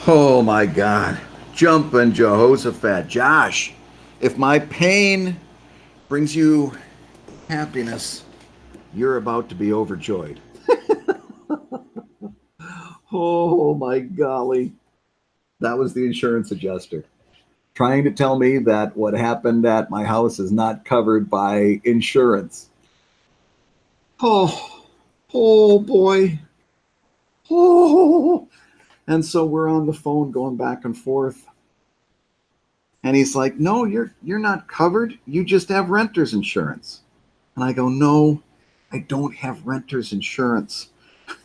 S1: Oh my God. Jumping Jehoshaphat. Josh, if my pain brings you happiness, you're about to be overjoyed. Oh my golly. That was the insurance adjuster trying to tell me that what happened at my house is not covered by insurance. Oh, oh boy. Oh. And so we're on the phone going back and forth. And he's like, "No, you're not covered. You just have renter's insurance." And I go, "No, I don't have renter's insurance.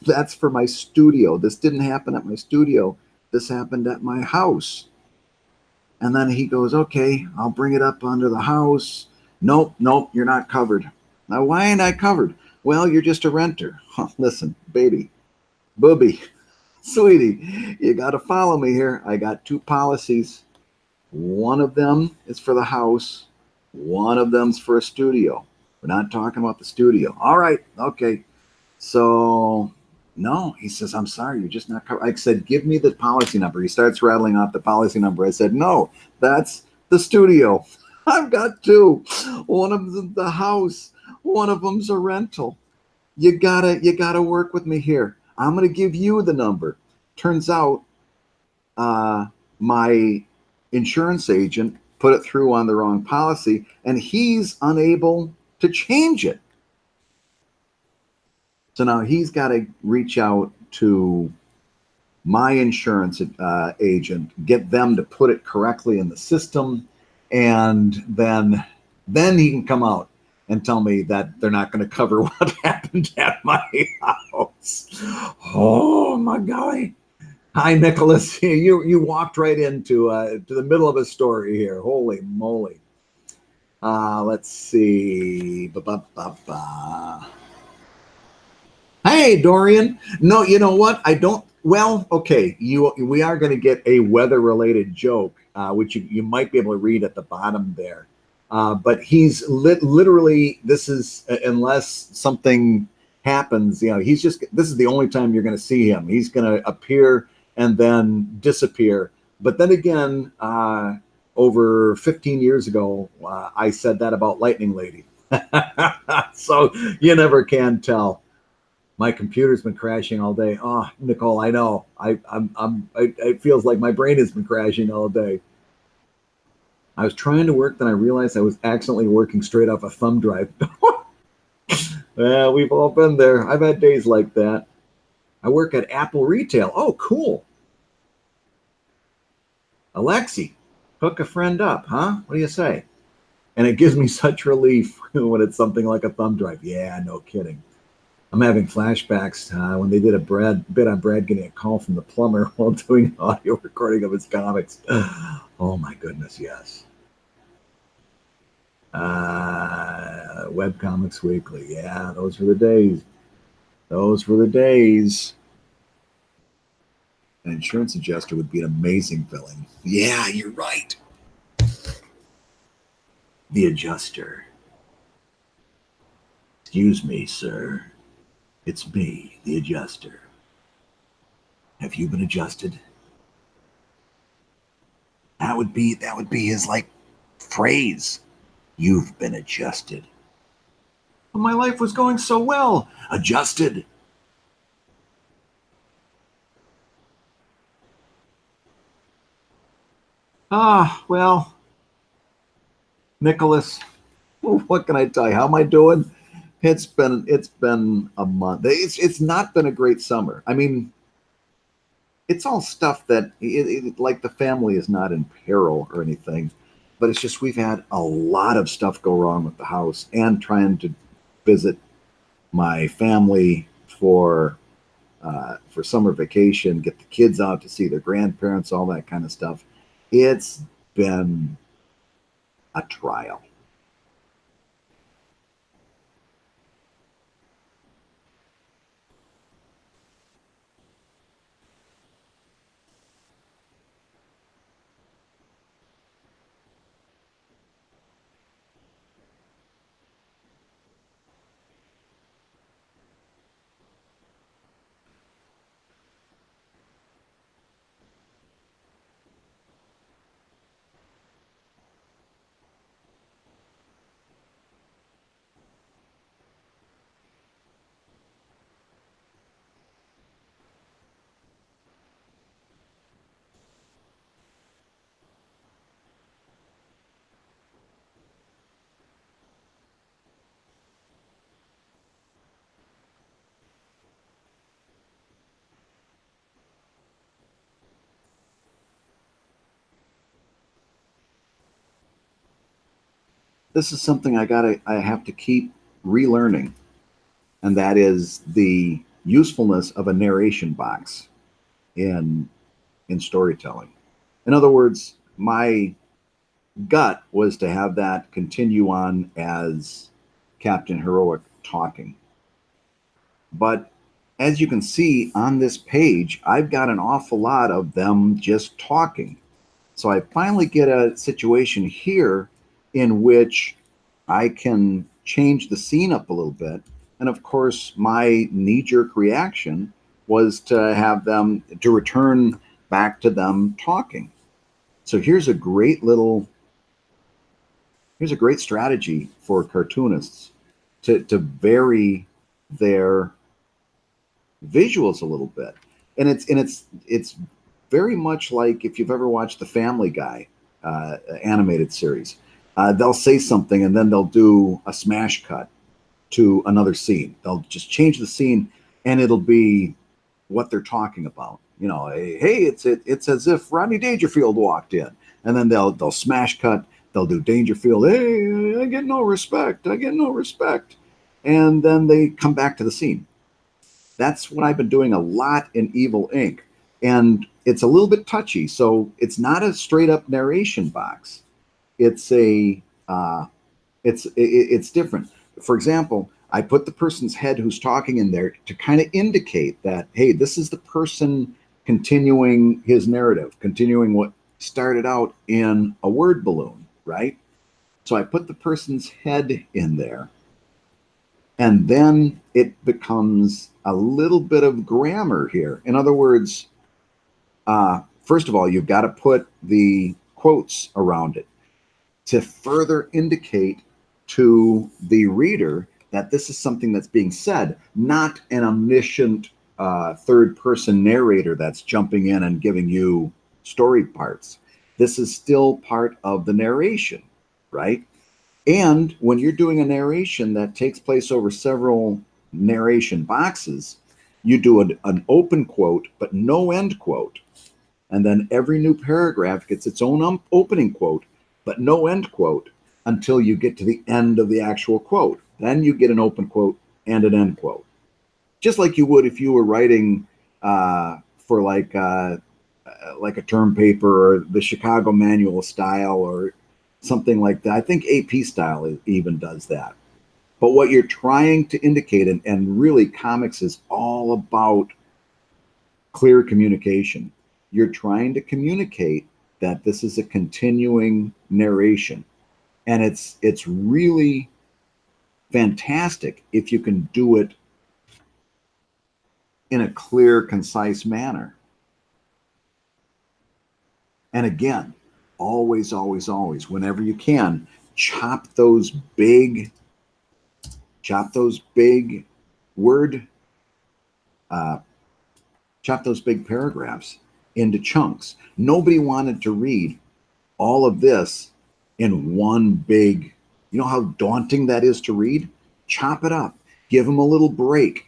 S1: That's for my studio. This didn't happen at my studio. This happened at my house." And then he goes, "Okay, I'll bring it up under the house." "Nope, nope, you're not covered." "Now, why ain't I covered?" "Well, you're just a renter." Huh, listen, baby, booby, sweetie, you got to follow me here. I got two policies. One of them is for the house. One of them's for a studio. We're not talking about the studio. All right, okay. So, no, he says, "I'm sorry, you're just not covered." I said, "Give me the policy number." He starts rattling off the policy number. I said, "No, that's the studio. I've got two. One of them's the house. One of them's a rental. You gotta work with me here. I'm gonna give you the number." Turns out, my insurance agent put it through on the wrong policy, and he's unable to change it. So now he's got to reach out to my insurance agent, get them to put it correctly in the system, and then he can come out and tell me that they're not going to cover what happened at my house. Oh my golly! Hi, Nicholas. You walked right into to the middle of a story here. Holy moly! Let's see. Ba-ba-ba-ba. Hey, Dorian. No, you know what? I don't. Well, okay. We are going to get a weather-related joke, which you might be able to read at the bottom there. But he's literally. This is unless something happens. He's just. This is the only time you're going to see him. He's going to appear and then disappear. But then again, over 15 years ago, I said that about Lightning Lady. So you never can tell. My computer's been crashing all day. Oh, Nicole, I know. It feels like my brain has been crashing all day. I was trying to work, then I realized I was accidentally working straight off a thumb drive. Yeah, we've all been there. I've had days like that. I work at Apple Retail. Oh, cool. Alexi, hook a friend up, huh? What do you say? And it gives me such relief when it's something like a thumb drive. Yeah, no kidding. I'm having flashbacks when they did a bit on Brad getting a call from the plumber while doing an audio recording of his comics. Oh my goodness, yes. Webcomics Weekly. Yeah, those were the days. Those were the days. An insurance adjuster would be an amazing villain. Yeah, you're right. The adjuster. "Excuse me, sir. It's me, the adjuster. Have you been adjusted?" That would be his like phrase. "You've been adjusted." My life was going so well. Adjusted. Well, Nicholas, what can I tell you? How am I doing? It's been a month. It's not been a great summer. I mean, it's all stuff that like the family is not in peril or anything, but it's just we've had a lot of stuff go wrong with the house and trying to visit my family for summer vacation, get the kids out to see their grandparents, all that kind of stuff. It's been a trial. this is something I have to keep relearning, and that is the usefulness of a narration box in storytelling. In other words, my gut was to have that continue on as Captain Heroic talking. But as you can see on this page, I've got an awful lot of them just talking. So I finally get a situation here in which I can change the scene up a little bit. And of course, my knee jerk reaction was to have them to return back to them talking. So here's a great strategy for cartoonists to vary their visuals a little bit. And it's very much like if you've ever watched the Family Guy animated series. They'll say something and then they'll do a smash cut to another scene. They'll just change the scene and it'll be what they're talking about. You know, hey, it's as if Rodney Dangerfield walked in, and then they'll smash cut. They'll do Dangerfield. Hey, I get no respect. I get no respect, and then they come back to the scene. That's what I've been doing a lot in Evil Inc. And it's a little bit touchy. So it's not a straight up narration box. It's a it's different. For example, I put the person's head who's talking in there to kind of indicate that, hey, this is the person continuing his narrative, continuing what started out in a word balloon, right? So I put the person's head in there, and then it becomes a little bit of grammar here. In other words, first of all, you've got to put the quotes around it to further indicate to the reader that this is something that's being said, not an omniscient third person narrator that's jumping in and giving you story parts. This is still part of the narration, right? And when you're doing a narration that takes place over several narration boxes, you do an open quote, but no end quote. And then every new paragraph gets its own opening quote, but no end quote until you get to the end of the actual quote. Then you get an open quote and an end quote. Just like you would if you were writing for like a term paper or the Chicago Manual style or something like that. I think AP style even does that. But what you're trying to indicate, and really comics is all about clear communication. You're trying to communicate that this is a continuing narration. And it's really fantastic if you can do it in a clear, concise manner. And again, always, always, always, whenever you can, chop those big, chop those big word, uh, chop those big paragraphs into chunks. Nobody wanted to read all of this in one big, you know how daunting that is to read? Chop it up, give them a little break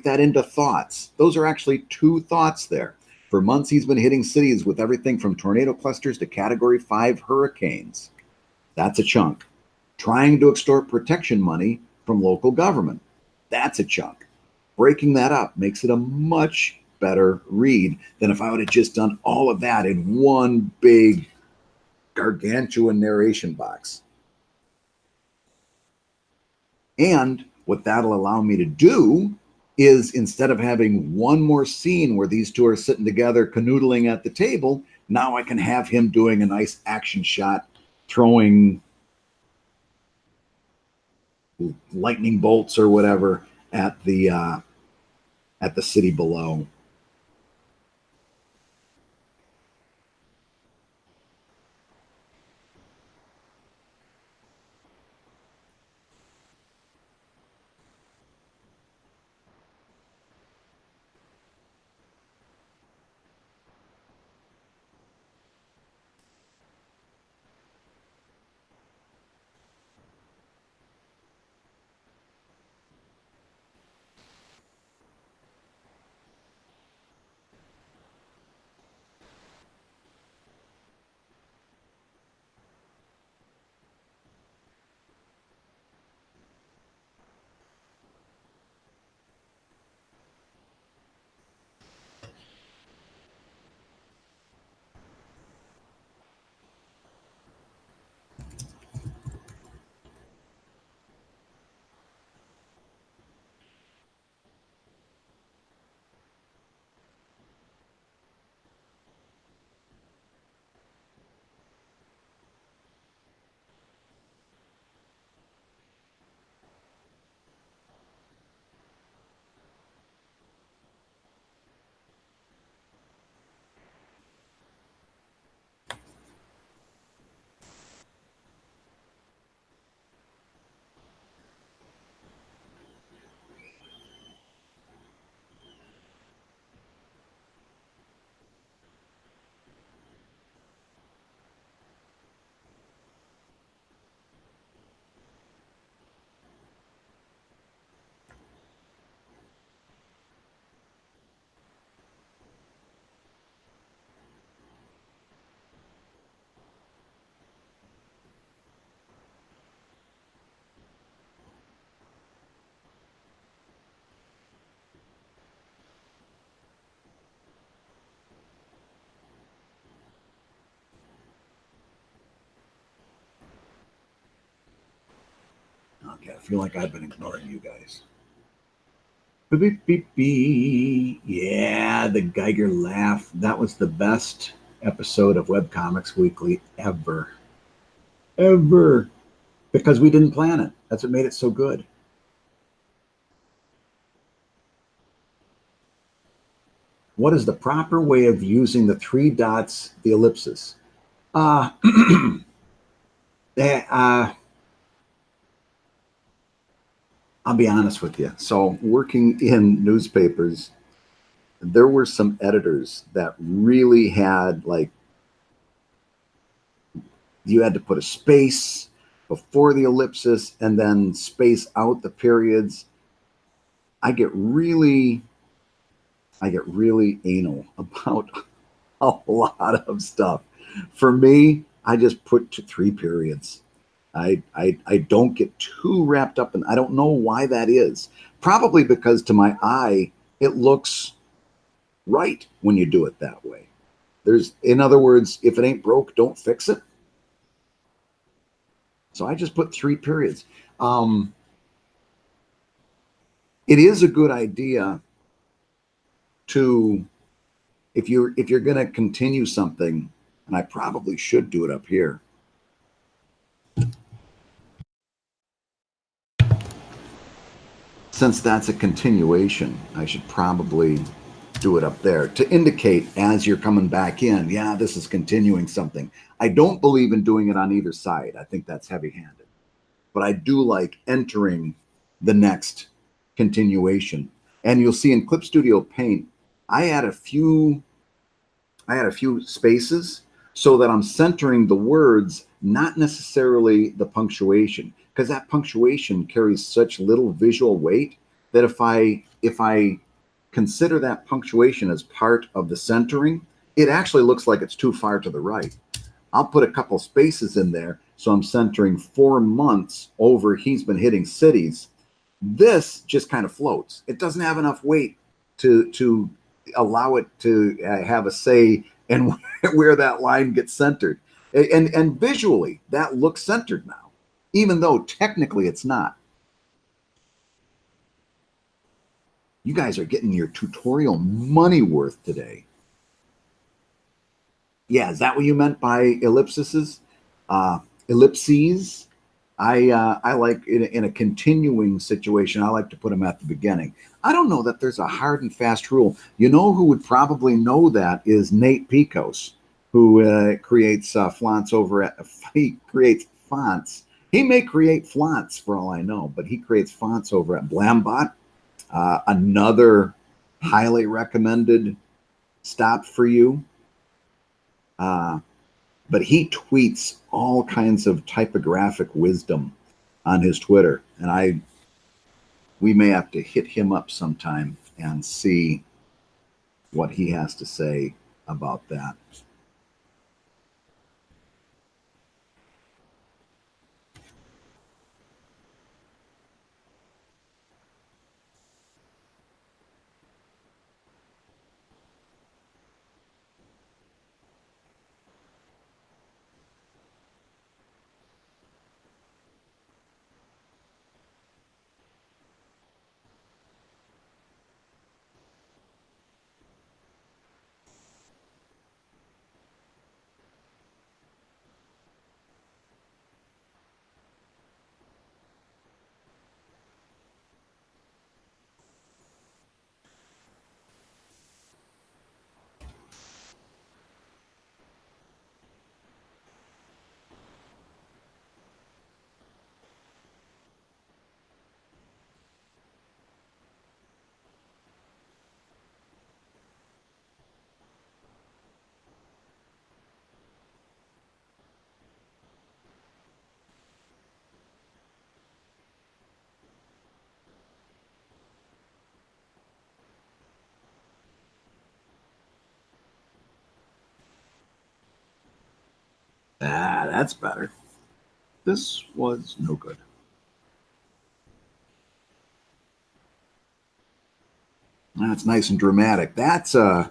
S1: that into thoughts. Those are actually two thoughts there. For months, he's been hitting cities with everything from tornado clusters to Category 5 hurricanes. That's a chunk. Trying to extort protection money from local government. That's a chunk. Breaking that up makes it a much better read than if I would have just done all of that in one big gargantuan narration box. And what that'll allow me to do is instead of having one more scene where these two are sitting together canoodling at the table, now I can have him doing a nice action shot, throwing lightning bolts or whatever at the city below. Okay, I feel like I've been ignoring you guys. Beep, beep, beep, beep. Yeah, the Geiger laugh. That was the best episode of Webcomics Weekly ever. Ever. Because we didn't plan it. That's what made it so good. What is the proper way of using the three dots, the ellipsis? Uh, uh, I'll be honest with you. So, working in newspapers, there were some editors that really had like, you had to put a space before the ellipsis and then space out the periods. I get really, I get really anal about a lot of stuff. For me, I just put three periods. I don't get too wrapped up in. I don't know why that is. Probably because to my eye, it looks right when you do it that way. There's, in other words, if it ain't broke, don't fix it. So I just put three periods. Um, it is a good idea to, if you're going to continue something, and I probably should do it up here. Since that's a continuation, I should probably do it up there to indicate as you're coming back in, yeah, this is continuing something. I don't believe in doing it on either side. I think that's heavy-handed. But I do like entering the next continuation. And you'll see in Clip Studio Paint, I had a few spaces so that I'm centering the words, not necessarily the punctuation, because that punctuation carries such little visual weight that if I consider that punctuation as part of the centering, it actually looks like it's too far to the right. I'll put a couple spaces in there so I'm centering 4 months over he's been hitting cities. This just kind of floats. It doesn't have enough weight to allow it to have a say in where that line gets centered. And visually, that looks centered now, even though technically it's not. You guys are getting your tutorial money worth today. Yeah, is that what you meant by ellipses? Ellipses? I like in a continuing situation, I like to put them at the beginning. I don't know that there's a hard and fast rule. You know who would probably know that is Nate Picos, who creates fonts over at, he creates fonts. He may create fonts for all I know, but he creates fonts over at Blambot. Another highly recommended stop for you. But he tweets all kinds of typographic wisdom on his Twitter, and we may have to hit him up sometime and see what he has to say about that. Ah, that's better. This was no good. That's nice and dramatic. That's a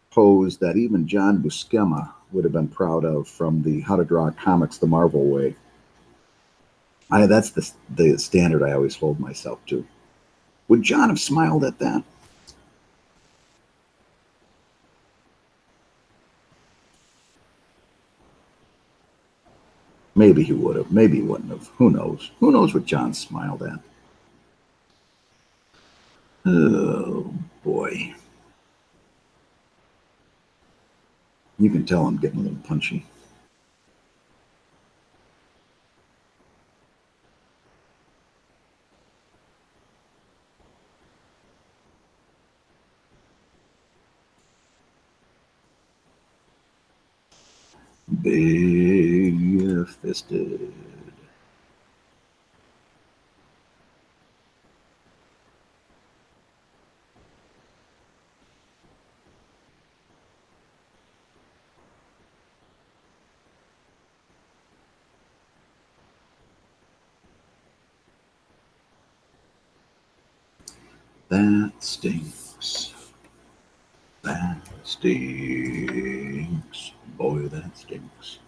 S1: pose that even John Buscema would have been proud of from the How to Draw Comics the Marvel Way. That's the standard I always hold myself to. Would John have smiled at that? Maybe he would have. Maybe he wouldn't have. Who knows? Who knows what John smiled at? Oh boy. You can tell I'm getting a little punchy. Big fisted. That stinks. That stinks. Boy, that stinks.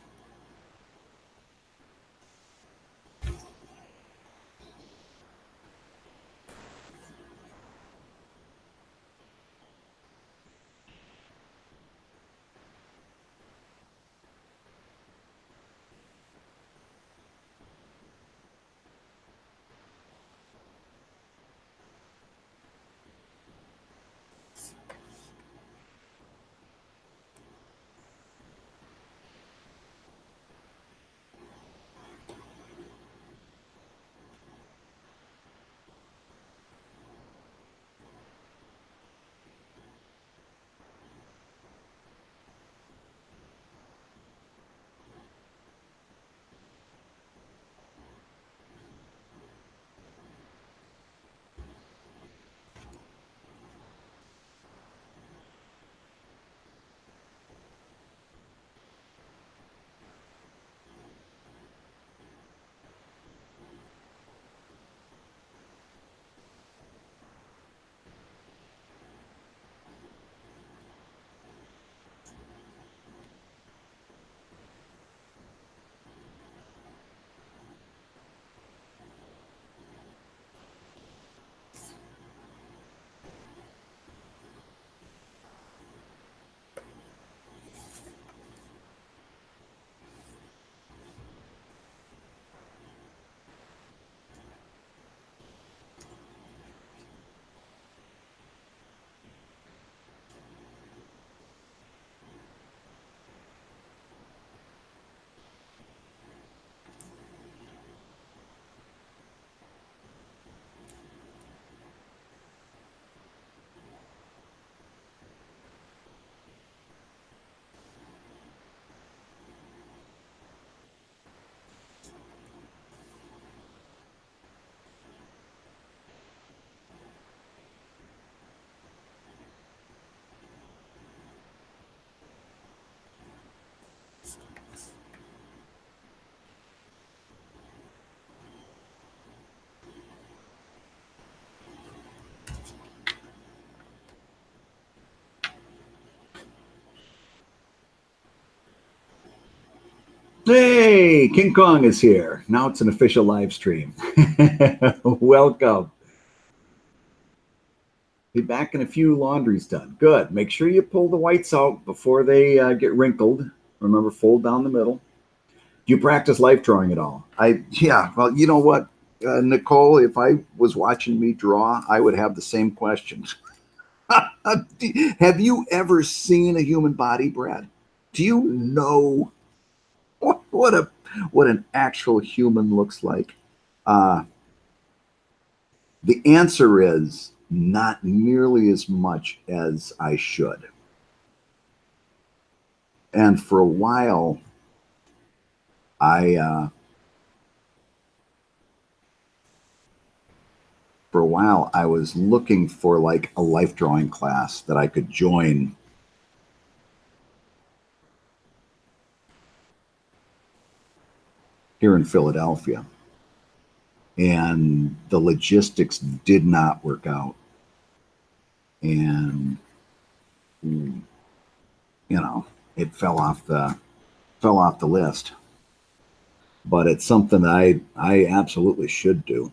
S1: Hey, King Kong is here. Now it's an official live stream. Welcome. Be back in a few. Laundry's done. Good. Make sure you pull the whites out before they get wrinkled. Remember, fold down the middle. Do you practice life drawing at all? Yeah. Well, you know what, Nicole, if I was watching me draw, I would have the same questions. Have you ever seen a human body, Brad? Do you know what a what an actual human looks like? Uh, the answer is not nearly as much as I should. And I for a while I was looking for like a life drawing class that I could join here in Philadelphia. And the logistics did not work out. And you know, it fell off the list. but it's something that I absolutely should do.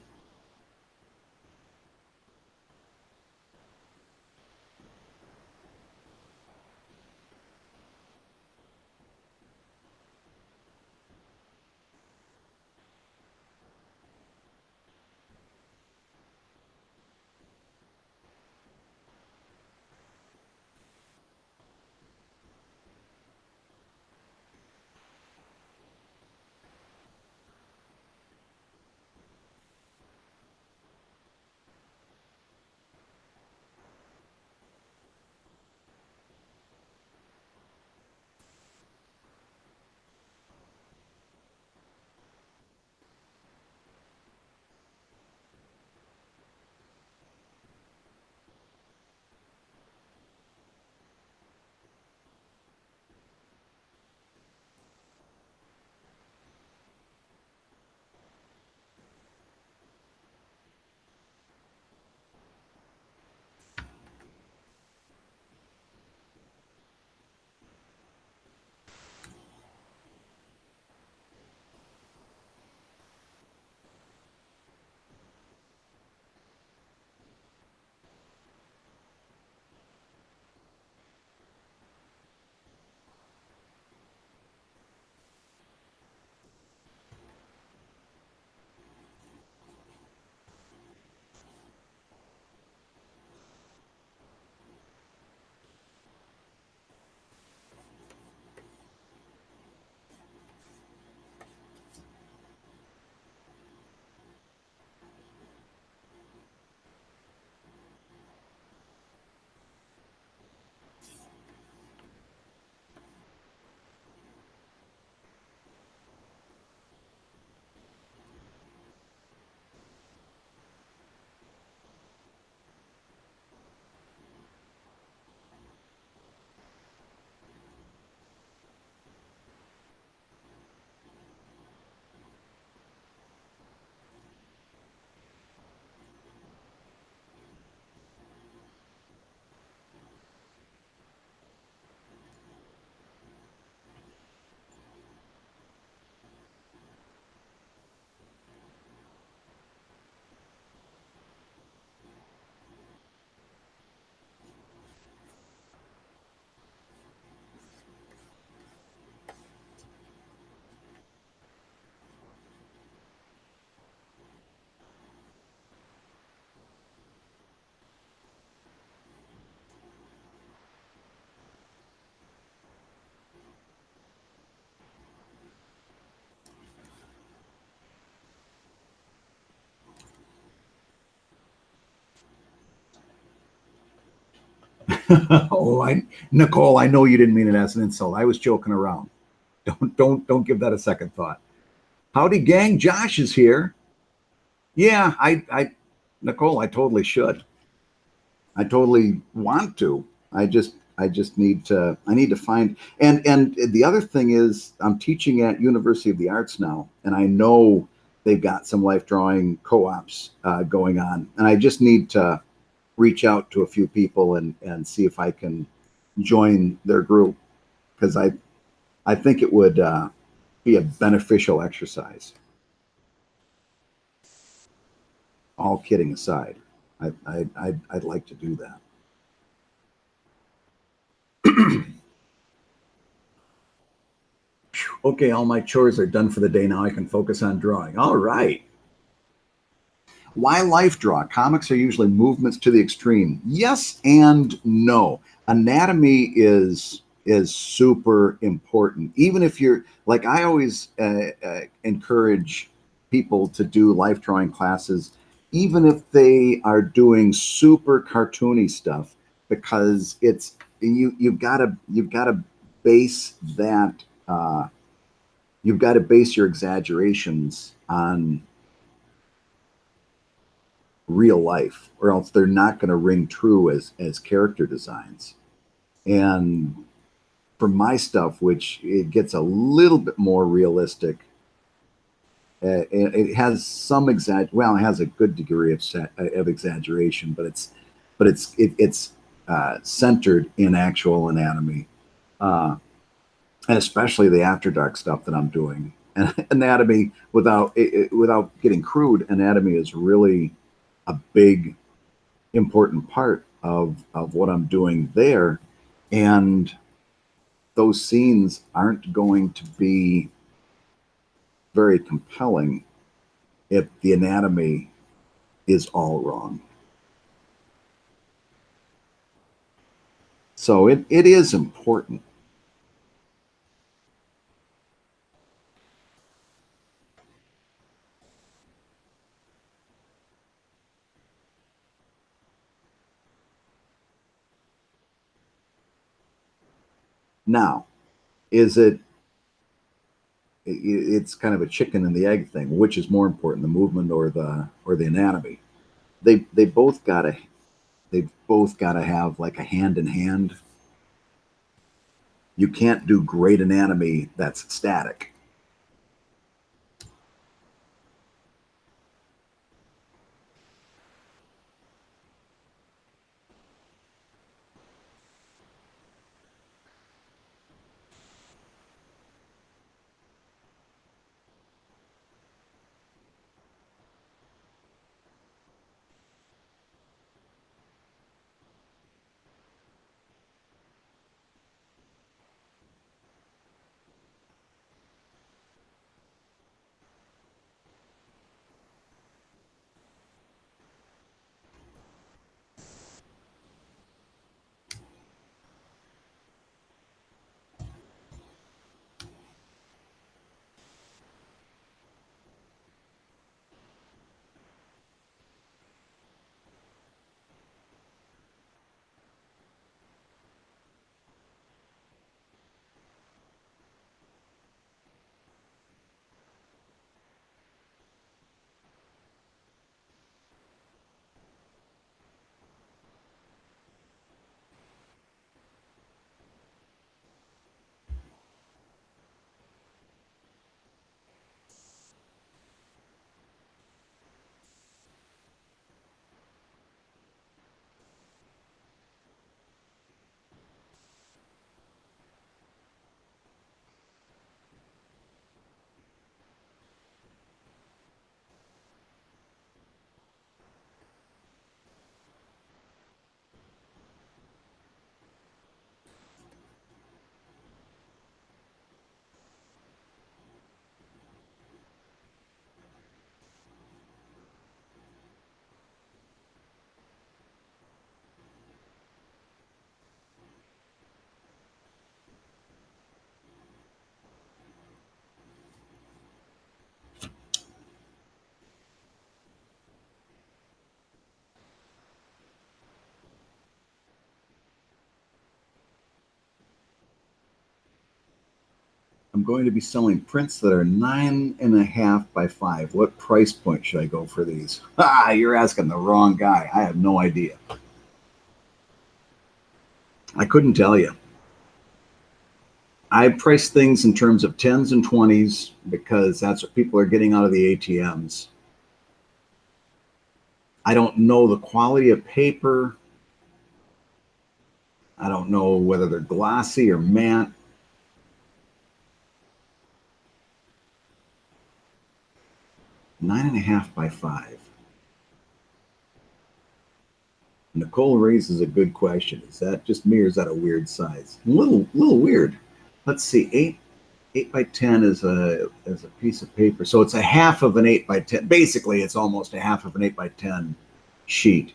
S1: Oh, Nicole, I know you didn't mean it as an insult. I was joking around. Don't give that a second thought. Howdy, gang. Josh is here. Yeah, Nicole, I totally should. I totally want to. I just I need to find, and the other thing is I'm teaching at University of the Arts now, and I know they've got some life drawing co-ops going on, and I just need to reach out to a few people and see if I can join their group because I think it would be a beneficial exercise. All kidding aside, I'd like to do that. Okay, all my chores are done for the day. Now I can focus on drawing. All right. Why life draw? Comics are usually movements to the extreme. Yes and no. Anatomy is super important. Even if you're like, I always encourage people to do life drawing classes, even if they are doing super cartoony stuff, because you've got to base that. You've got to base your exaggerations on real life, or else they're not going to ring true as character designs. And for my stuff, which it gets a little bit more realistic, it has some well, it has a good degree of exaggeration, but it's centered in actual anatomy, and especially the after dark stuff that I'm doing. anatomy, without getting crude, anatomy is really a big important part of what I'm doing there. And those scenes aren't going to be very compelling if the anatomy is all wrong. So it is important. Now, is it's kind of a chicken and the egg thing, which is more important, the movement or the anatomy? They both gotta they've both gotta have like a hand in hand. You can't do great anatomy that's static. I'm going to be selling prints that are 9.5 by 5. What price point should I go for these? Ah, you're asking the wrong guy. I have no idea. I couldn't tell you. I price things in terms of tens and twenties because that's what people are getting out of the ATMs. I don't know the quality of paper. I don't know whether they're glossy or matte. 9.5 by 5. Nicole raises a good question. Is that just me or is that a weird size? A little weird. Let's see. 8 by 10 is a piece of paper. So it's a half of an 8 by 10. Basically, it's almost a half of an 8 by 10 sheet.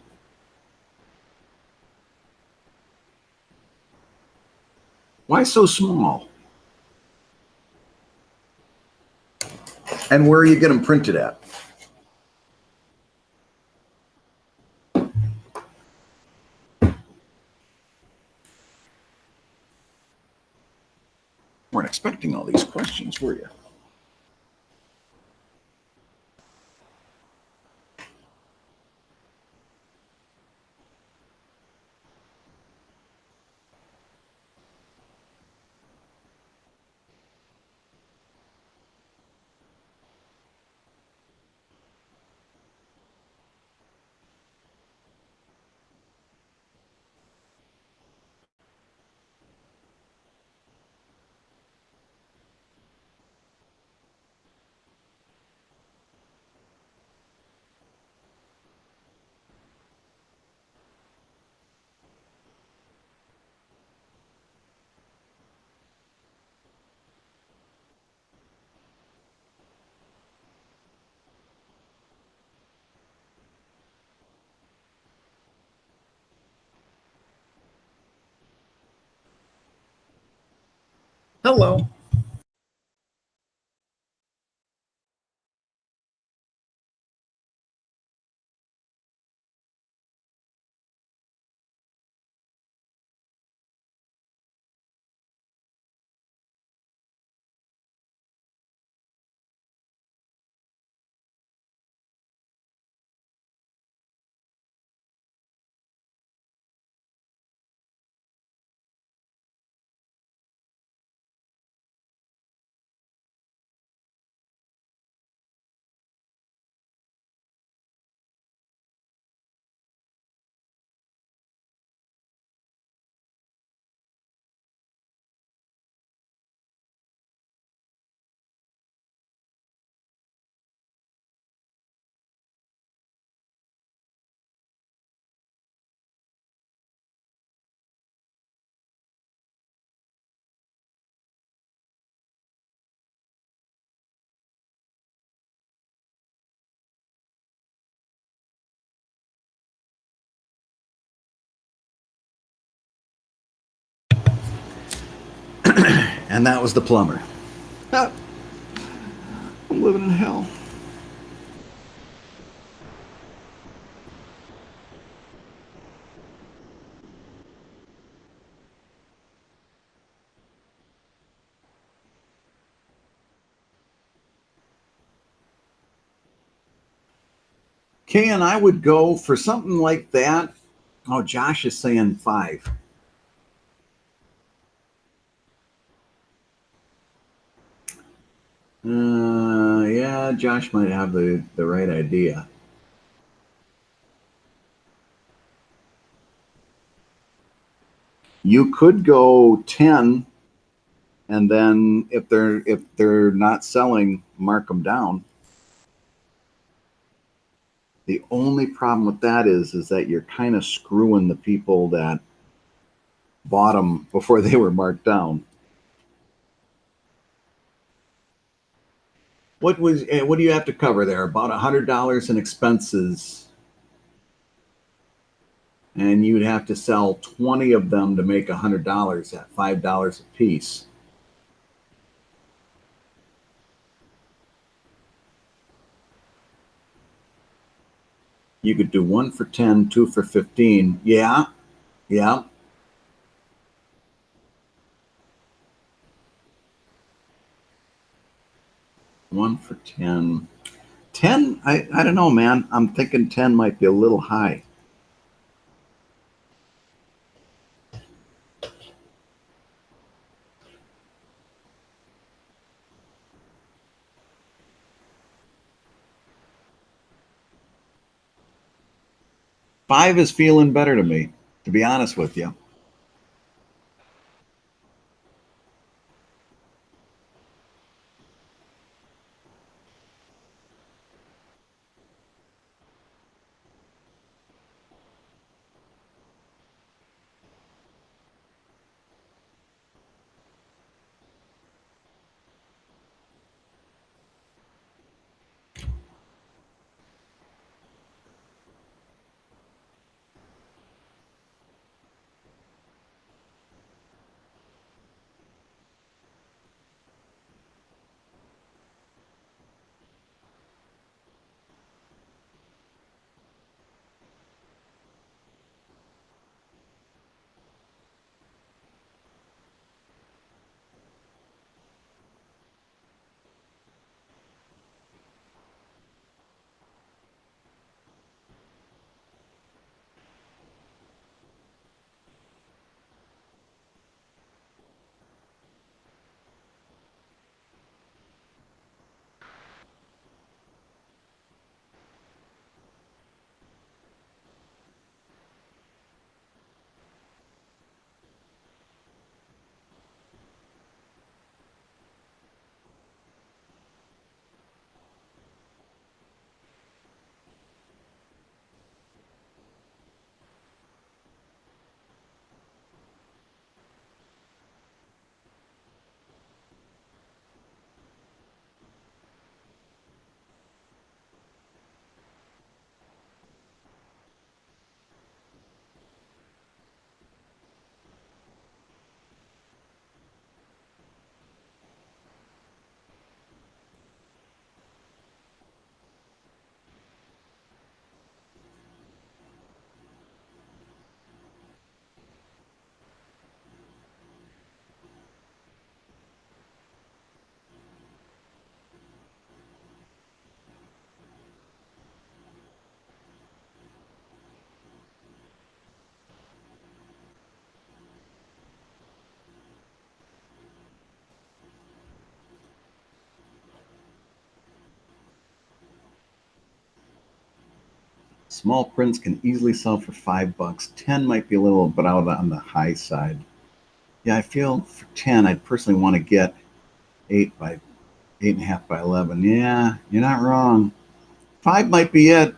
S1: Why so small? And where are you get them printed at? Weren't expecting all these questions, were you?
S2: Hello.
S1: And that was the plumber. Ah, I'm living in hell. Ken, I would go for something like that. Oh, Josh is saying 5. Yeah, Josh might have the right idea. You could go 10, and then if they're not selling, mark them down. The only problem with that is that you're kind of screwing the people that bought them before they were marked down. What do you have to cover there? About $100 in expenses, and you'd have to sell 20 of them to make $100 at $5 a piece. You could do 1 for 10, 2 for 15. Yeah, yeah. 1 for 10. 10, I don't know, man. I'm thinking 10 might be a little high. Five is feeling better to me, to be honest with you. Small prints can easily sell for $5. 10 might be a little bit out on the high side. Yeah, I feel for 10, I'd personally want to get 8.5 by 11. Yeah, you're not wrong. 5 might be it.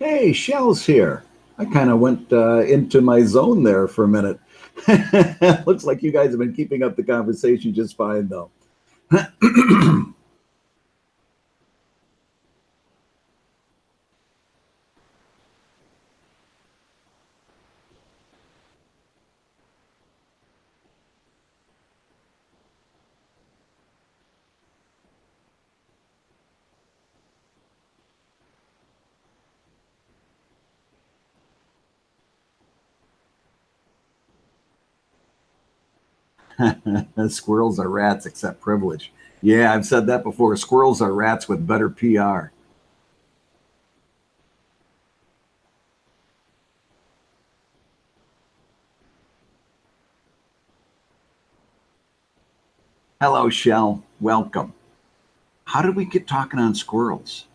S1: Hey, Shell's here. I kind of went into my zone there for a minute. Looks like you guys have been keeping up the conversation just fine, though. Squirrels are rats, except privilege. Yeah, I've said that before. Squirrels are rats with better PR. Hello, Shell. Welcome. How did we get talking on squirrels?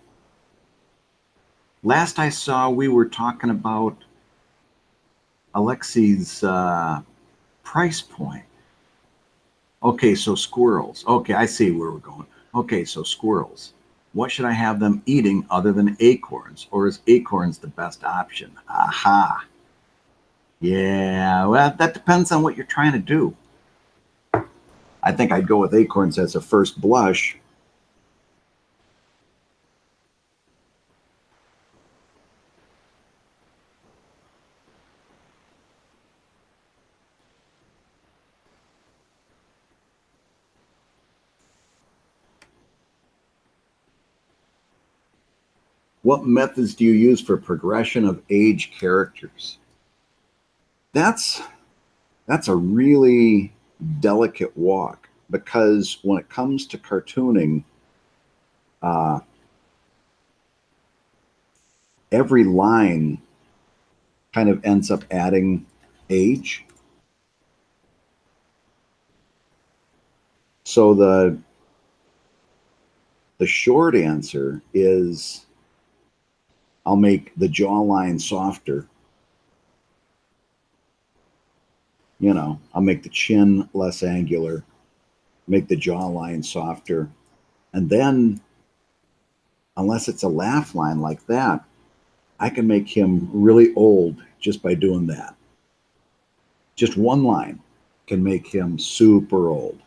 S1: Last I saw, we were talking about Alexi's price point. Okay, so squirrels. Okay, I see where we're going. Okay, so squirrels. What should I have them eating other than acorns? Or is acorns the best option? Aha. Yeah, well, that depends on what you're trying to do. I think I'd go with acorns as a first blush. What methods do you use for progression of age characters? That's that's a really delicate walk because when it comes to cartooning, uh, every line kind of ends up adding age. So the short answer is I'll make the jawline softer. I'll make the chin less angular, make the jawline softer. And then, unless it's a laugh line like that, I can make him really old just by doing that. Just one line can make him super old.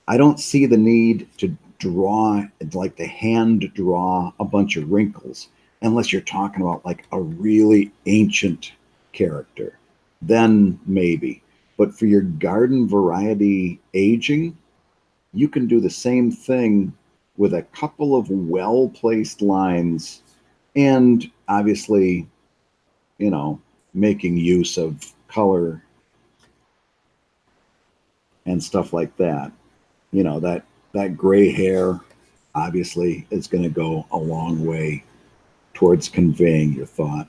S1: I don't see the need to draw, like the hand draw a bunch of wrinkles, unless you're talking about like a really ancient character. Then maybe. But for your garden variety aging, you can do the same thing with a couple of well placed lines and obviously, you know, making use of color and stuff like that. That gray hair obviously is going to go a long way towards conveying your thought.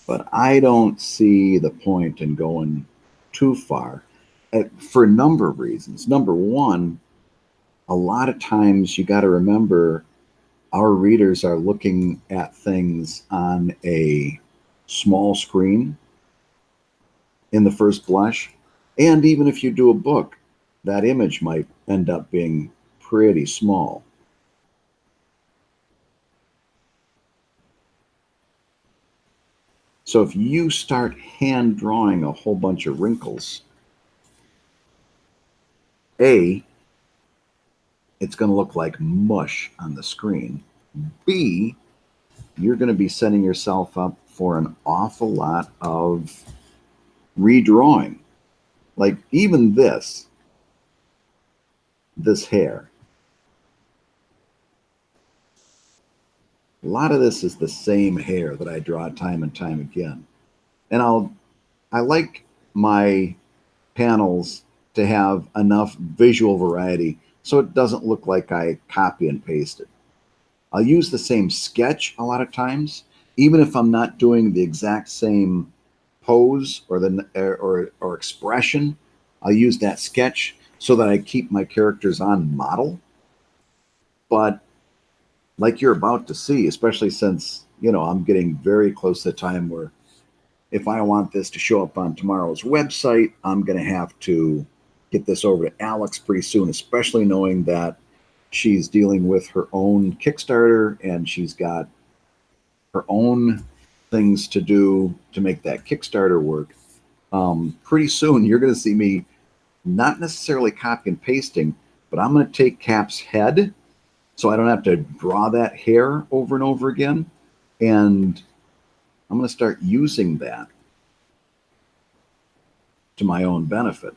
S1: But I don't see the point in going too far for a number of reasons. Number one, a lot of times you got to remember our readers are looking at things on a small screen in the first blush. And even if you do a book, that image might end up being pretty small. So if you start hand drawing a whole bunch of wrinkles, A, it's going to look like mush on the screen. B, you're going to be setting yourself up for an awful lot of redrawing. Like even this hair, a lot of this is the same hair that I draw time and time again. And I like my panels to have enough visual variety so it doesn't look like I copy and pasted. I'll use the same sketch a lot of times, even if I'm not doing the exact same pose or expression. I'll use that sketch so that I keep my characters on model. But like you're about to see, especially since I'm getting very close to the time where if I want this to show up on tomorrow's website, I'm going to have to get this over to Alex pretty soon, especially knowing that she's dealing with her own Kickstarter and she's got her own things to do to make that Kickstarter work. Pretty soon, you're going to see me not necessarily copy and pasting, but I'm going to take Cap's head so I don't have to draw that hair over and over again. And I'm going to start using that to my own benefit.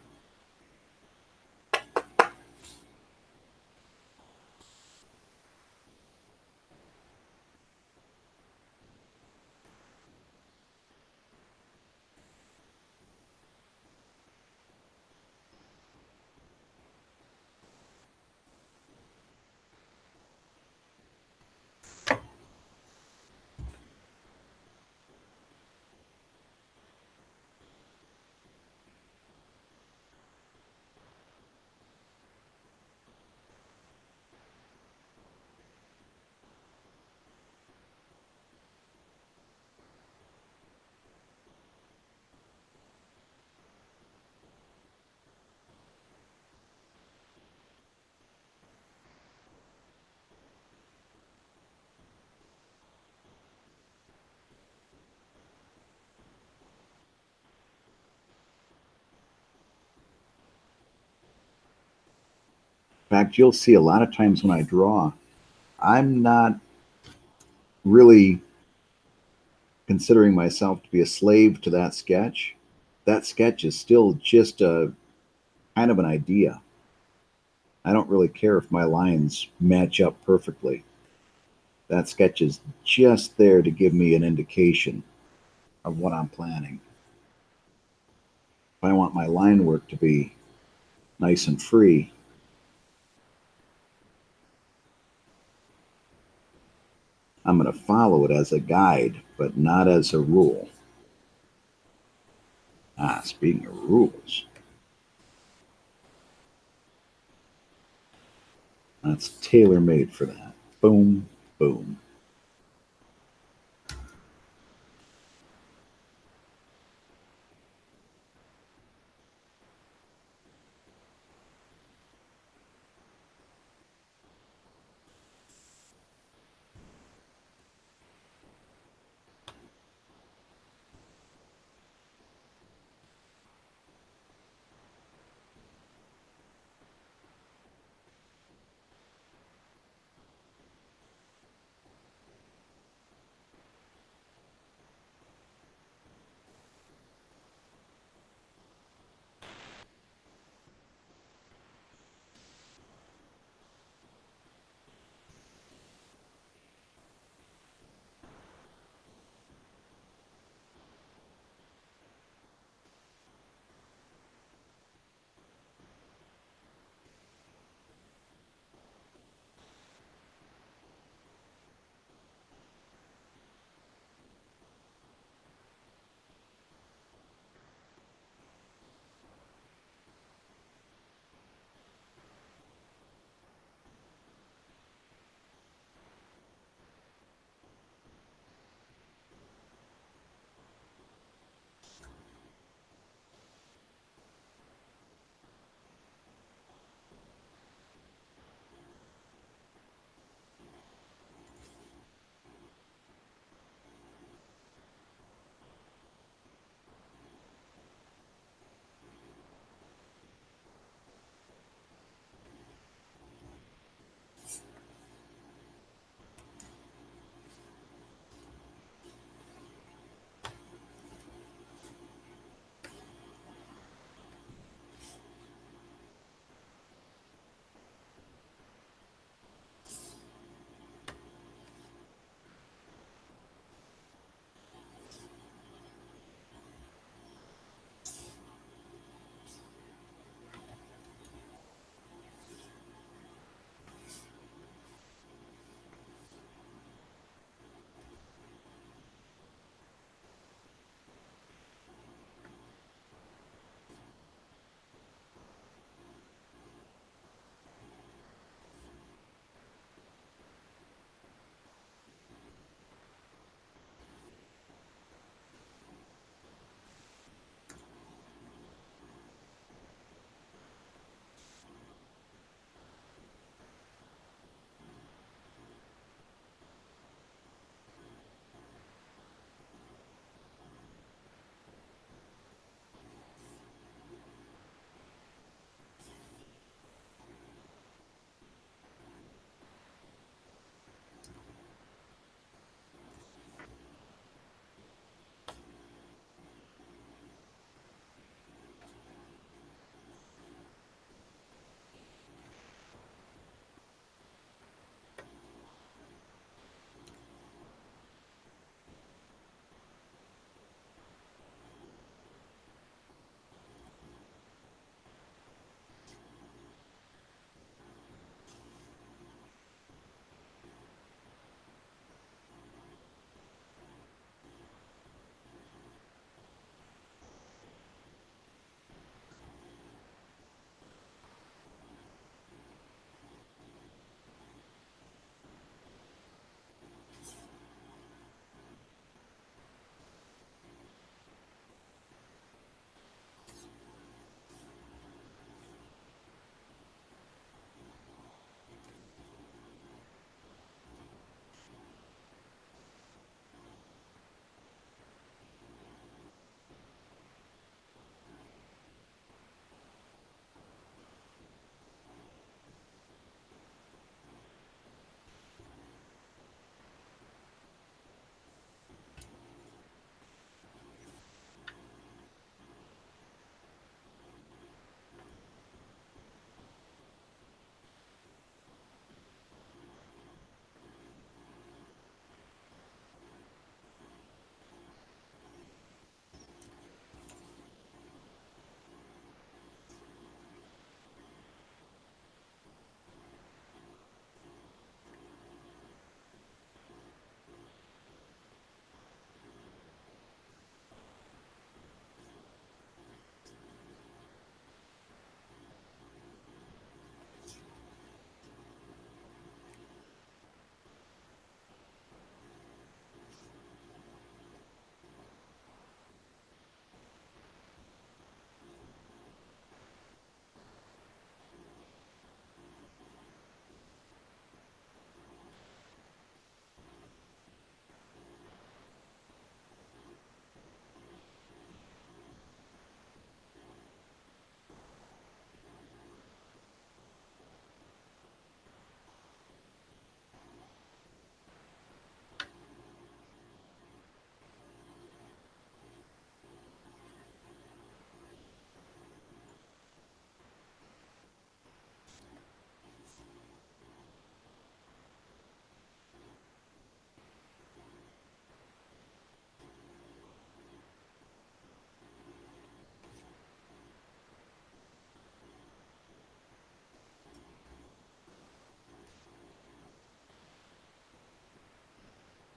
S1: In fact, you'll see a lot of times when I draw, I'm not really considering myself to be a slave to that sketch. That sketch is still just a kind of an idea. I don't really care if my lines match up perfectly. That sketch is just there to give me an indication of what I'm planning. If I want my line work to be nice and free, I'm going to follow it as a guide, but not as a rule. Speaking of rules, that's tailor-made for that. Boom, boom.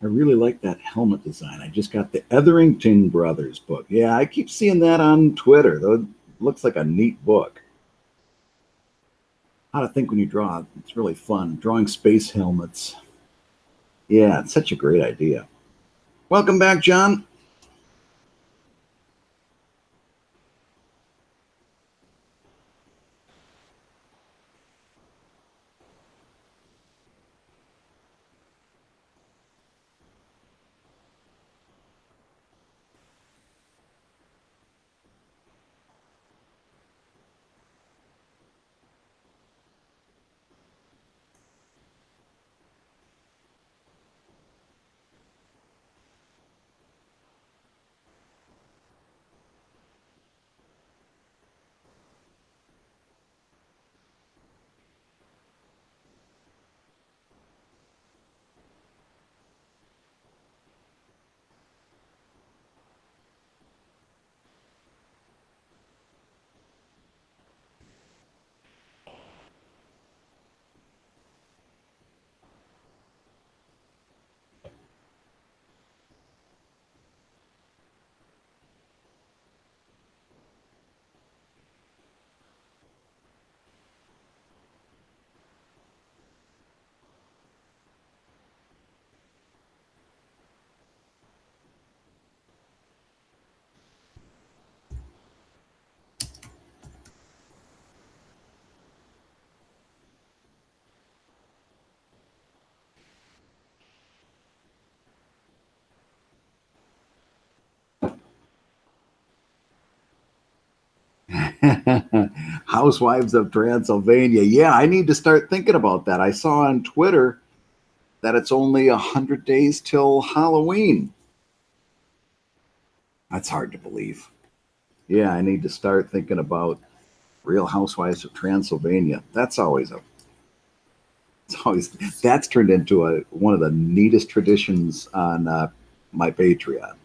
S1: I really like that helmet design. I just got the Etherington Brothers book. Yeah, I keep seeing that on Twitter. Though, looks like a neat book. How to think when you draw. It's really fun. Drawing space helmets. Yeah, it's such a great idea. Welcome back, John. Housewives of Transylvania. Yeah, I need to start thinking about that. I saw on Twitter that it's only 100 days till Halloween. That's hard to believe. Yeah, I need to start thinking about Real Housewives of Transylvania. It's always that's turned into one of the neatest traditions on my Patreon.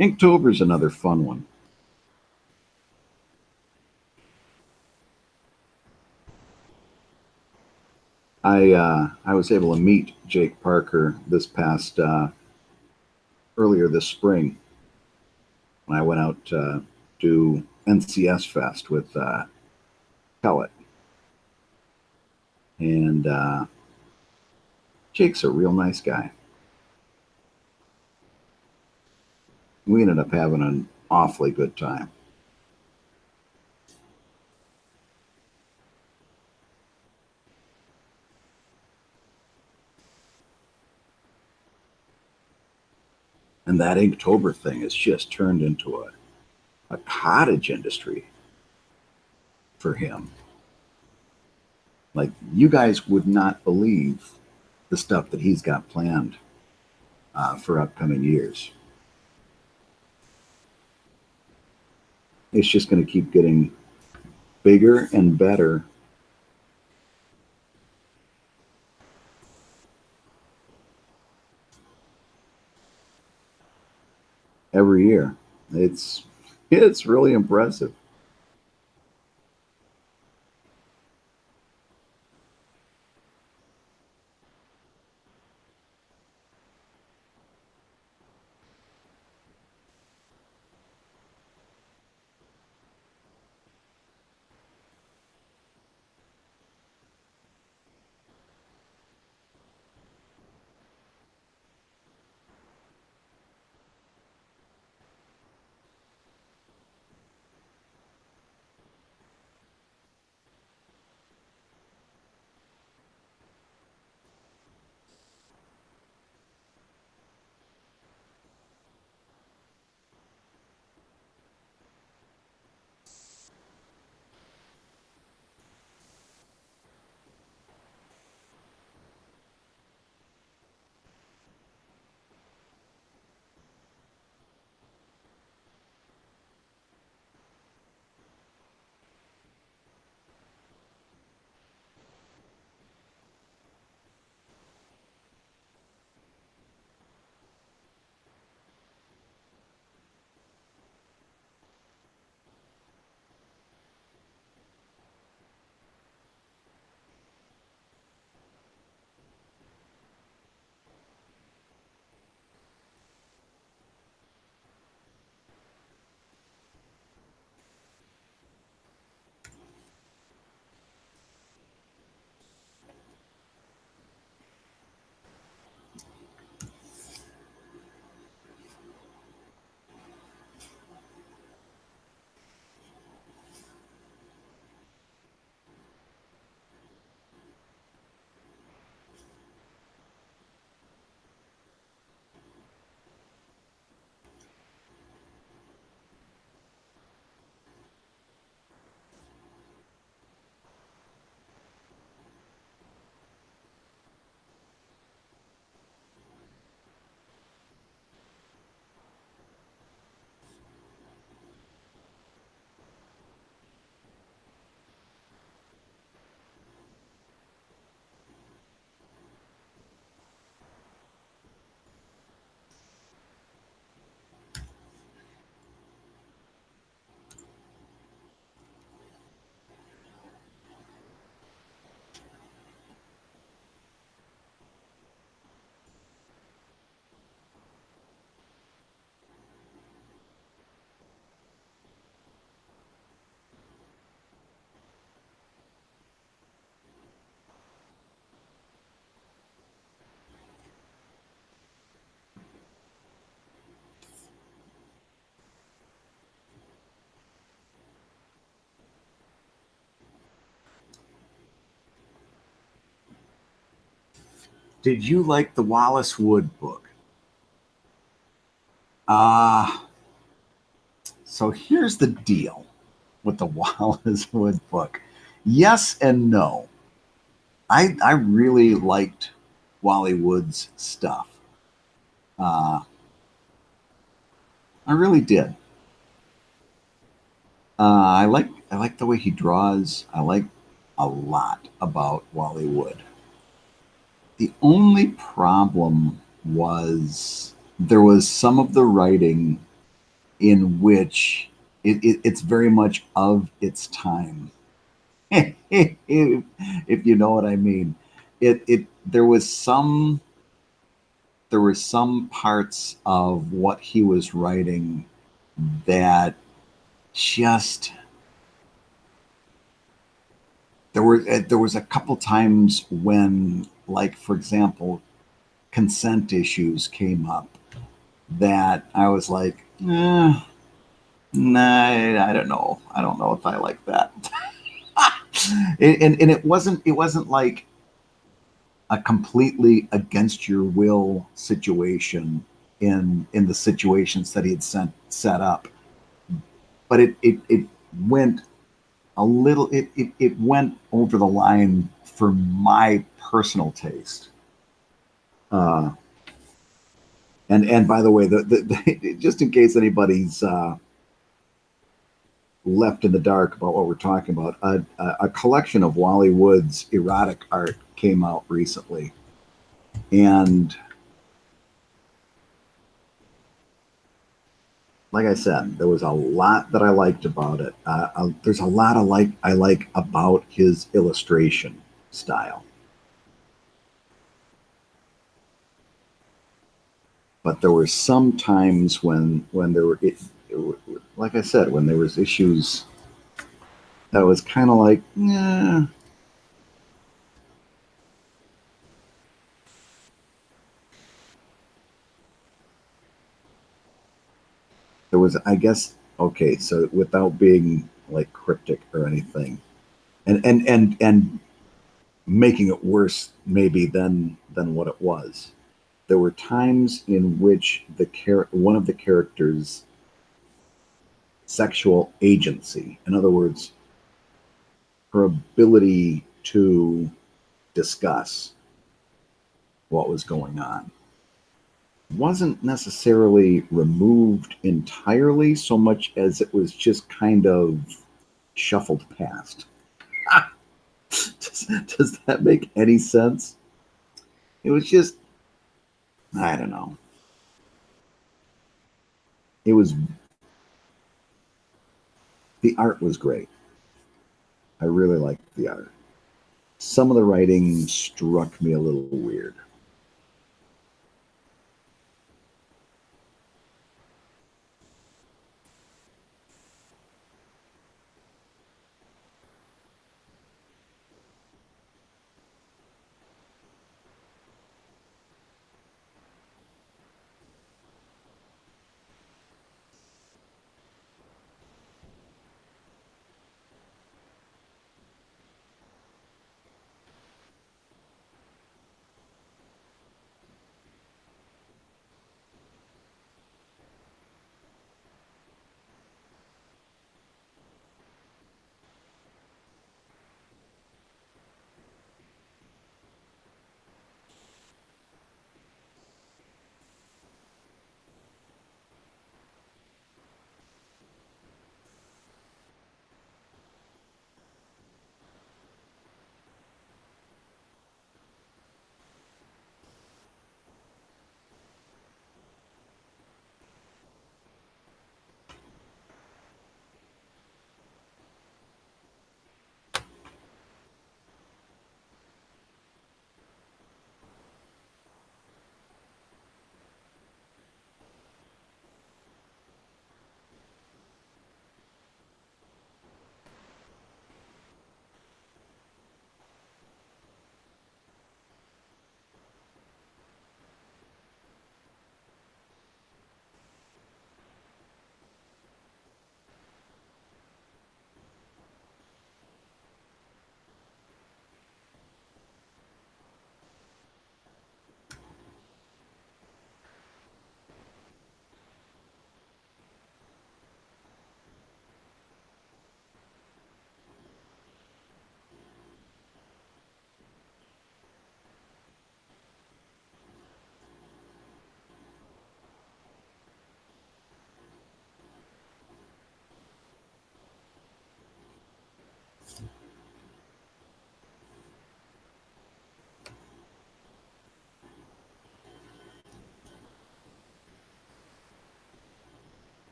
S1: Inktober's another fun one. I was able to meet Jake Parker this past earlier this spring when I went out to do NCS Fest with Pellet, and Jake's a real nice guy. We ended up having an awfully good time. And that Inktober thing has just turned into a cottage industry for him. Like, you guys would not believe the stuff that he's got planned for upcoming years. It's just going to keep getting bigger and better every year. It's it's really impressive. Did you like the Wallace Wood book? Ah, so here's the deal with the Wallace Wood book. Yes and no. I really liked Wally Wood's stuff. Uh, I really did. I like the way he draws. I like a lot about Wally Wood. The only problem was there was some of the writing in which it's very much of its time. if you know what I mean. It there were some parts of what he was writing that just there was a couple times when, like, for example, consent issues came up that I was like, nah, I don't know. I don't know if I like that. And it wasn't like a completely against your will situation in the situations that he had set up, but it went a little it went over the line for my personal taste. Uh, and by the way, just in case anybody's left in the dark about what we're talking about. A collection of Wally Wood's erotic art came out recently, and like I said, there was a lot that I liked about it. There's a lot I like about his illustration style, but there were some times when there were like I said, when there was issues that was kind of like, yeah. There was, I guess, okay. So without being like cryptic or anything, and making it worse maybe than what it was. There were times in which one of the characters' sexual agency, in other words, her ability to discuss what was going on, wasn't necessarily removed entirely so much as it was just kind of shuffled past. Does that make any sense? It was just, I don't know. It was, the art was great. I really liked the art. Some of the writing struck me a little weird.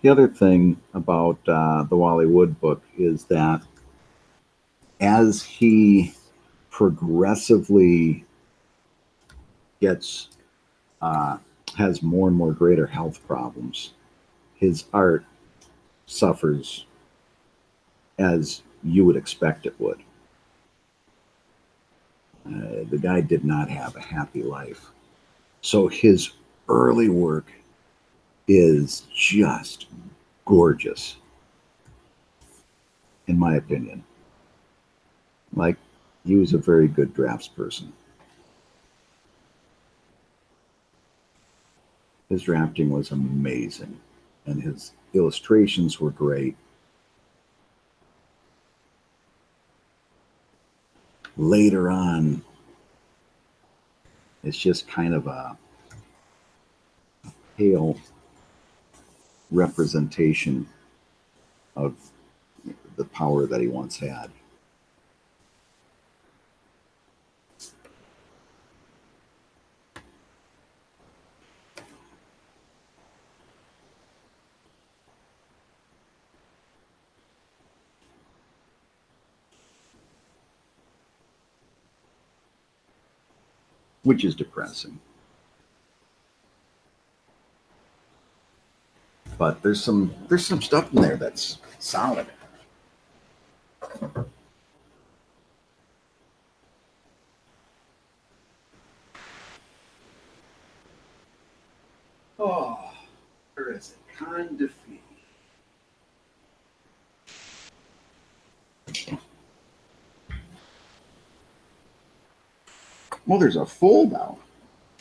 S1: The other thing about the Wally Wood book is that as he progressively gets uh, has more and more greater health problems, his art suffers as you would expect it would. The guy did not have a happy life. So his early work is just gorgeous, in my opinion. Like, he was a very good draftsperson. His drafting was amazing, and his illustrations were great. Later on, It's just kind of a pale representation of the power that he once had. Which is depressing. But there's some stuff in there that's solid. Oh, where is it? Con defeat. Well, there's a fold out.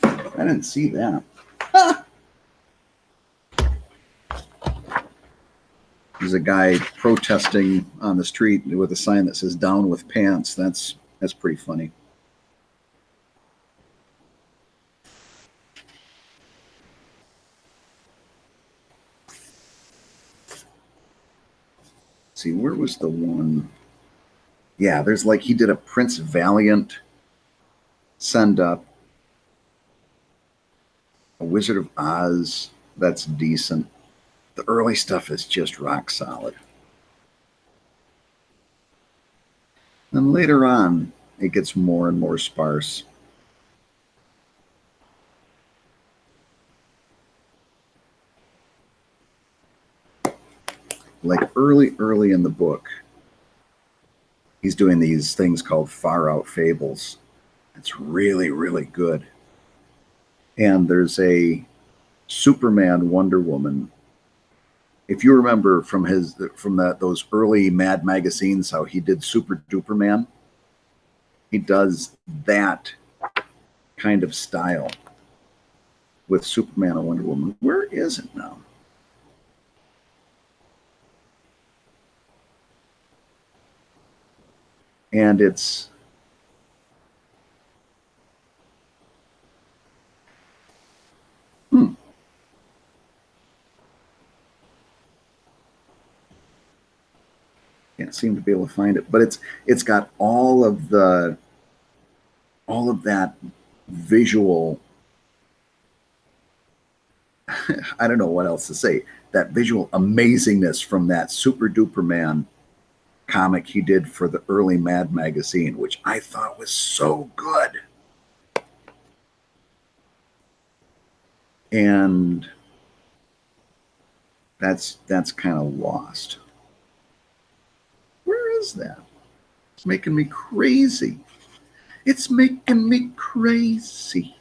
S1: I didn't see that. There's a guy protesting on the street with a sign that says "Down with Pants." That's pretty funny. Let's see, where was the one? Yeah, there's like he did a Prince Valiant send up. A Wizard of Oz, that's decent. The early stuff is just rock solid. Then later on, it gets more and more sparse. Like early in the book, he's doing these things called Far Out Fables. It's really, really good. And there's a Superman Wonder Woman. If you remember from those early Mad magazines, how he did Super Duperman, he does that kind of style with Superman and Wonder Woman. Where is it now? And it's can't seem to be able to find it, but it's got all of that visual. I don't know what else to say. That visual amazingness from that Super Duperman comic he did for the early Mad magazine, which I thought was so good. And that's kind of lost. Where is that? It's making me crazy. It's making me crazy.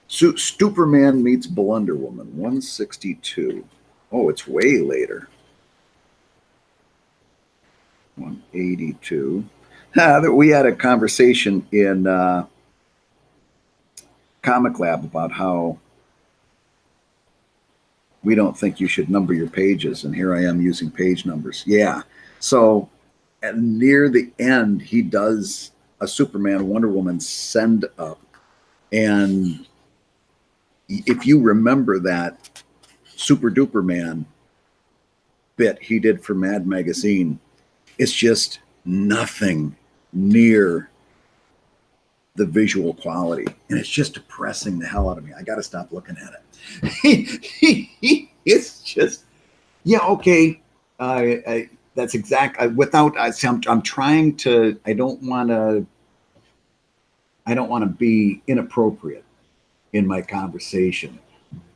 S1: Stuperman meets Blunder Woman, 162. Oh, it's way later. 182. We had a conversation in Comic Lab about how we don't think you should number your pages, and here I am using page numbers. Yeah. So near the end, he does a Superman Wonder Woman send up, and if you remember that Super Duperman bit he did for Mad Magazine, it's just nothing near the visual quality, and it's just depressing the hell out of me. I got to stop looking at it. It's just, yeah, okay. That's exact. I'm trying to. I don't want to be inappropriate in my conversation,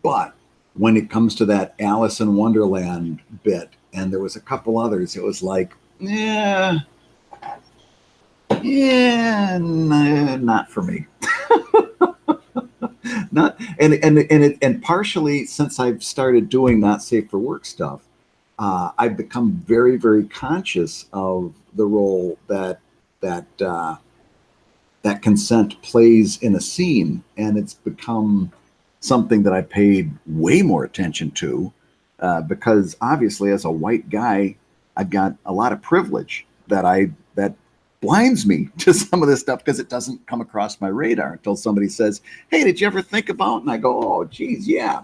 S1: but when it comes to that Alice in Wonderland bit, and there was a couple others, it was like, yeah, not for me. Not and partially since I've started doing not safe for work stuff, I've become very, very conscious of the role that consent plays in a scene, and it's become something that I paid way more attention to, because obviously as a white guy, I've got a lot of privilege that blinds me to some of this stuff because it doesn't come across my radar until somebody says, "Hey, did you ever think about?" And I go, "Oh, geez, yeah."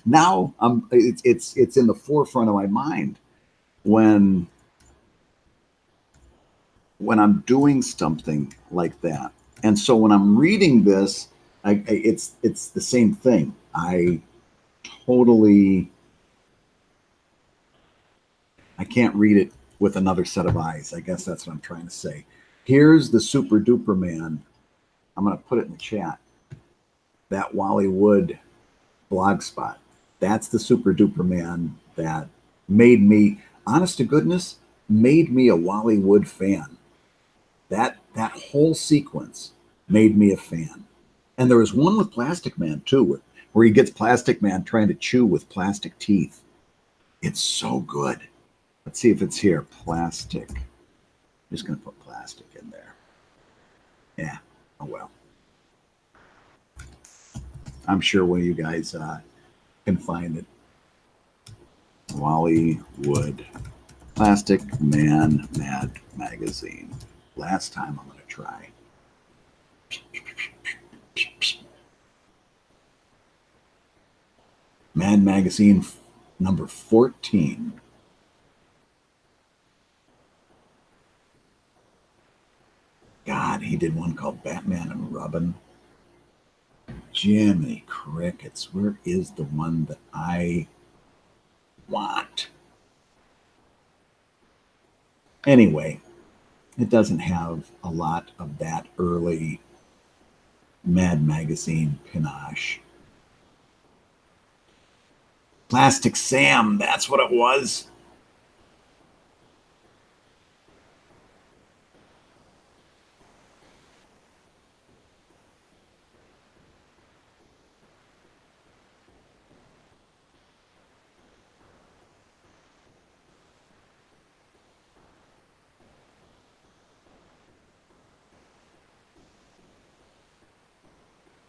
S1: Now it's in the forefront of my mind when I'm doing something like that. And so when I'm reading this, it's the same thing. Totally I can't read it with another set of eyes. I guess that's what I'm trying to say. Here's the super duper man. I'm going to put it in the chat. That Wally Wood blog spot. That's the super duper man that made me, honest to goodness, made me a Wally Wood fan. That whole sequence made me a fan. And there was one with Plastic Man too, where he gets Plastic Man trying to chew with plastic teeth. It's so good. Let's see if it's here. Plastic. I'm just going to put plastic in there. Yeah. Oh, well. I'm sure one of you guys can find it. Wally Wood. Plastic Man Mad Magazine. Last time I'm going to try. Mad Magazine number 14. God, he did one called Batman and Robin. Jiminy Crickets, where is the one that I want? Anyway, it doesn't have a lot of that early Mad Magazine panache. Plastic Sam, that's what it was.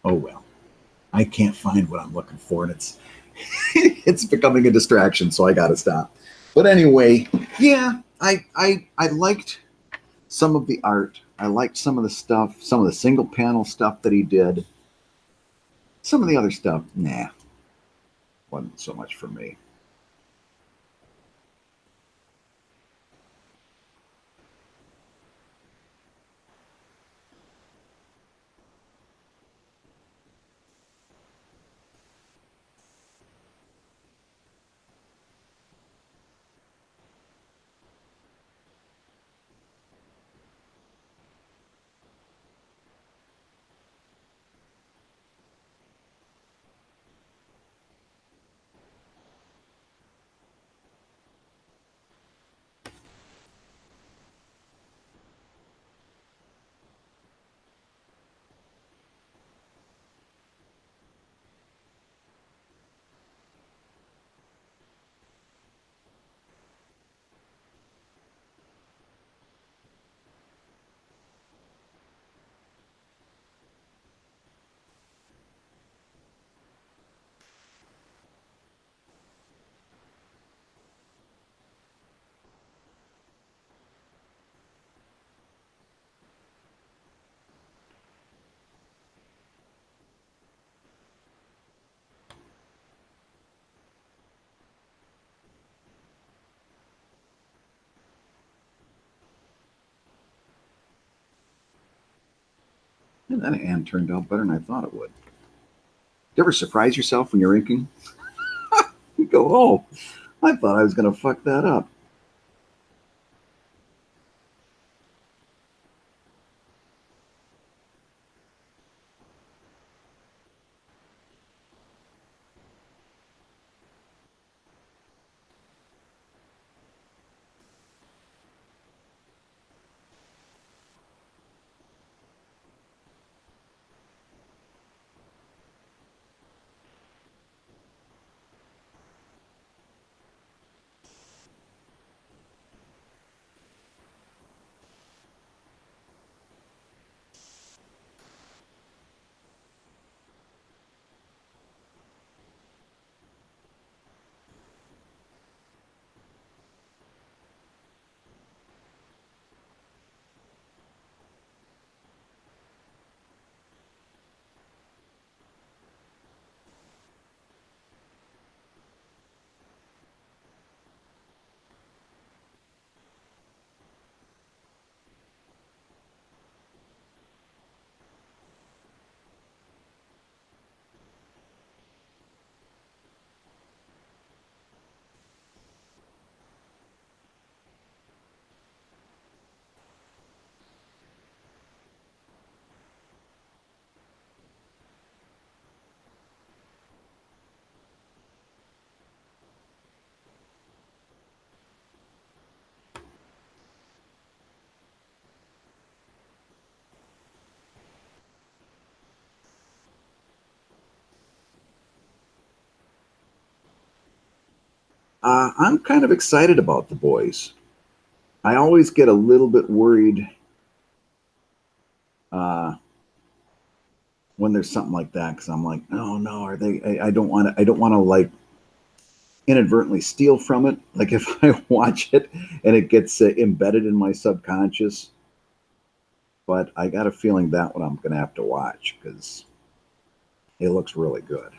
S1: Oh well, I can't find what I'm looking for, and it's it's becoming a distraction, so I got to stop. But anyway, yeah, I liked some of the art. I liked some of the stuff, some of the single panel stuff that he did. Some of the other stuff, nah, wasn't so much for me. And that and turned out better than I thought it would. You ever surprise yourself when you're inking? You go, oh, I thought I was going to fuck that up. I'm kind of excited about The Boys. I always get a little bit worried uh, when there's something like that because I'm like, oh no, are they? I don't want to. I don't want to like inadvertently steal from it. Like if I watch it and it gets embedded in my subconscious. But I got a feeling that one I'm going to have to watch because it looks really good.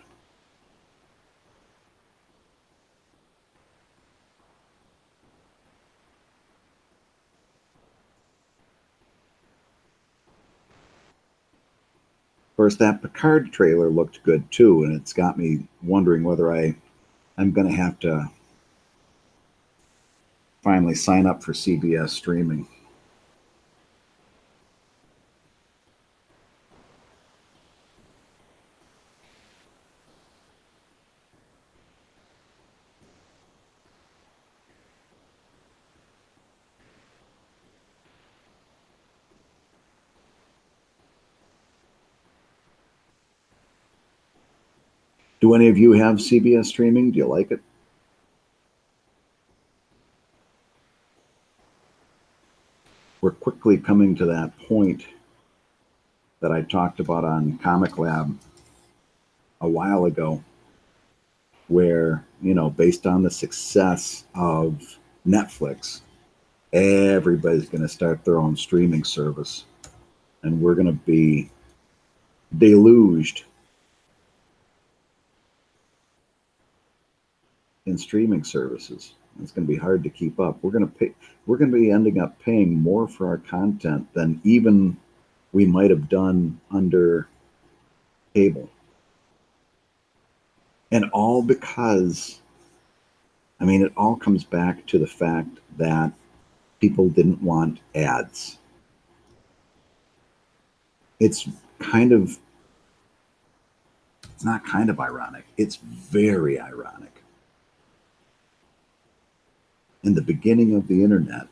S1: Of course, that Picard trailer looked good too, and it's got me wondering whether I'm going to have to finally sign up for CBS streaming. Do any of you have CBS streaming? Do you like it? We're quickly coming to that point that I talked about on Comic Lab a while ago, where, based on the success of Netflix, everybody's going to start their own streaming service. And we're going to be deluged in streaming services. It's going to be hard to keep up. We're going to be ending up paying more for our content than even we might have done under cable. And all because, it all comes back to the fact that people didn't want ads. It's kind of, it's not kind of ironic, it's very ironic. In the beginning of the internet,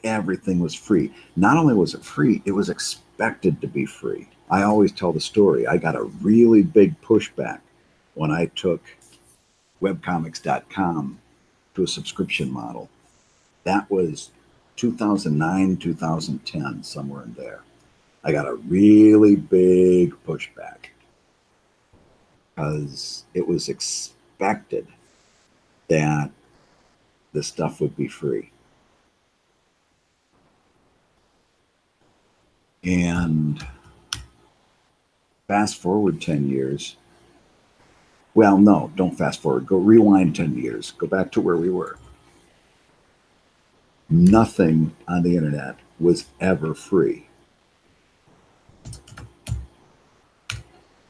S1: everything was free. Not only was it free, it was expected to be free. I always tell the story. I got a really big pushback when I took webcomics.com to a subscription model. That was 2009, 2010, somewhere in there. I got a really big pushback because it was expected that the stuff would be free. And fast forward 10 years. Well, no, don't fast forward. Go rewind 10 years. Go back to where we were. Nothing on the internet was ever free.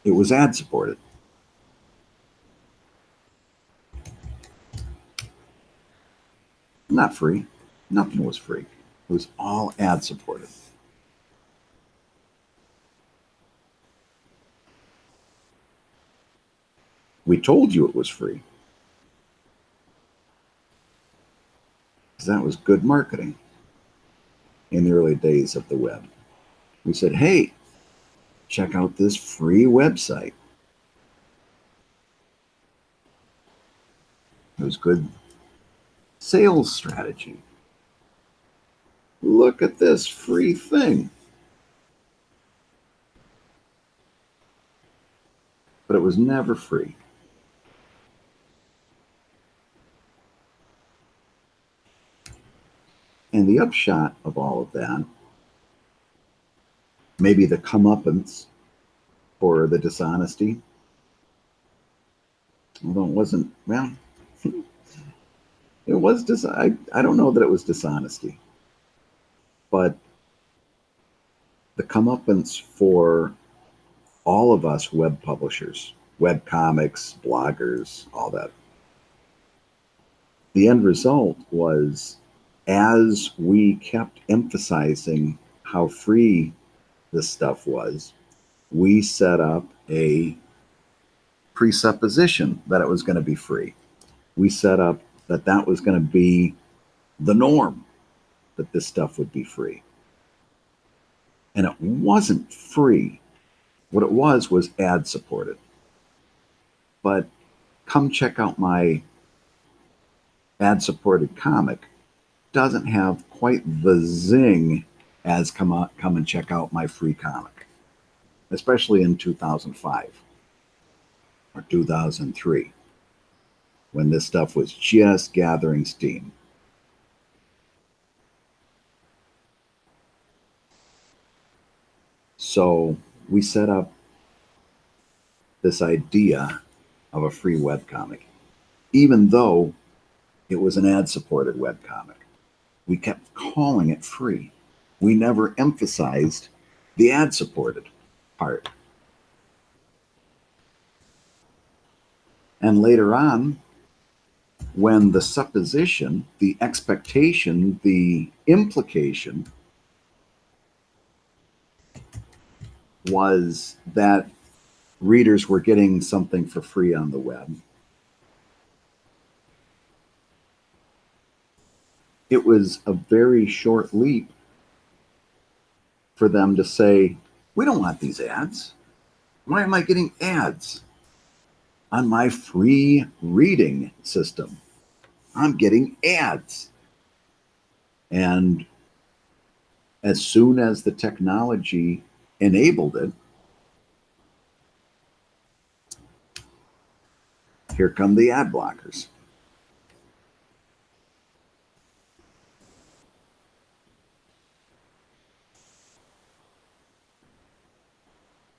S1: It was ad supported. Not free. Nothing was free. It was all ad supported. We told you it was free because that was good marketing in the early days of the web. We said, hey, check out this free website. It was good sales strategy. Look at this free thing. But it was never free. And the upshot of all of that, maybe the comeuppance for the dishonesty, although it wasn't, well, it was, I don't know that it was dishonesty, but the comeuppance for all of us web publishers, web comics, bloggers, all that. The end result was, as we kept emphasizing how free this stuff was, we set up a presupposition that it was going to be free. We set up that that was going to be the norm, that this stuff would be free. And it wasn't free. What it was ad supported. But come check out my ad-supported comic doesn't have quite the zing as come and check out my free comic, especially in 2005 or 2003 when this stuff was just gathering steam. So we set up this idea of a free webcomic, even though it was an ad-supported webcomic. We kept calling it free. We never emphasized the ad-supported part. And later on, when the supposition, the expectation, the implication was that readers were getting something for free on the web, it was a very short leap for them to say, we don't want these ads. Why am I getting ads on my free reading system? I'm getting ads. And as soon as the technology enabled it, here come the ad blockers.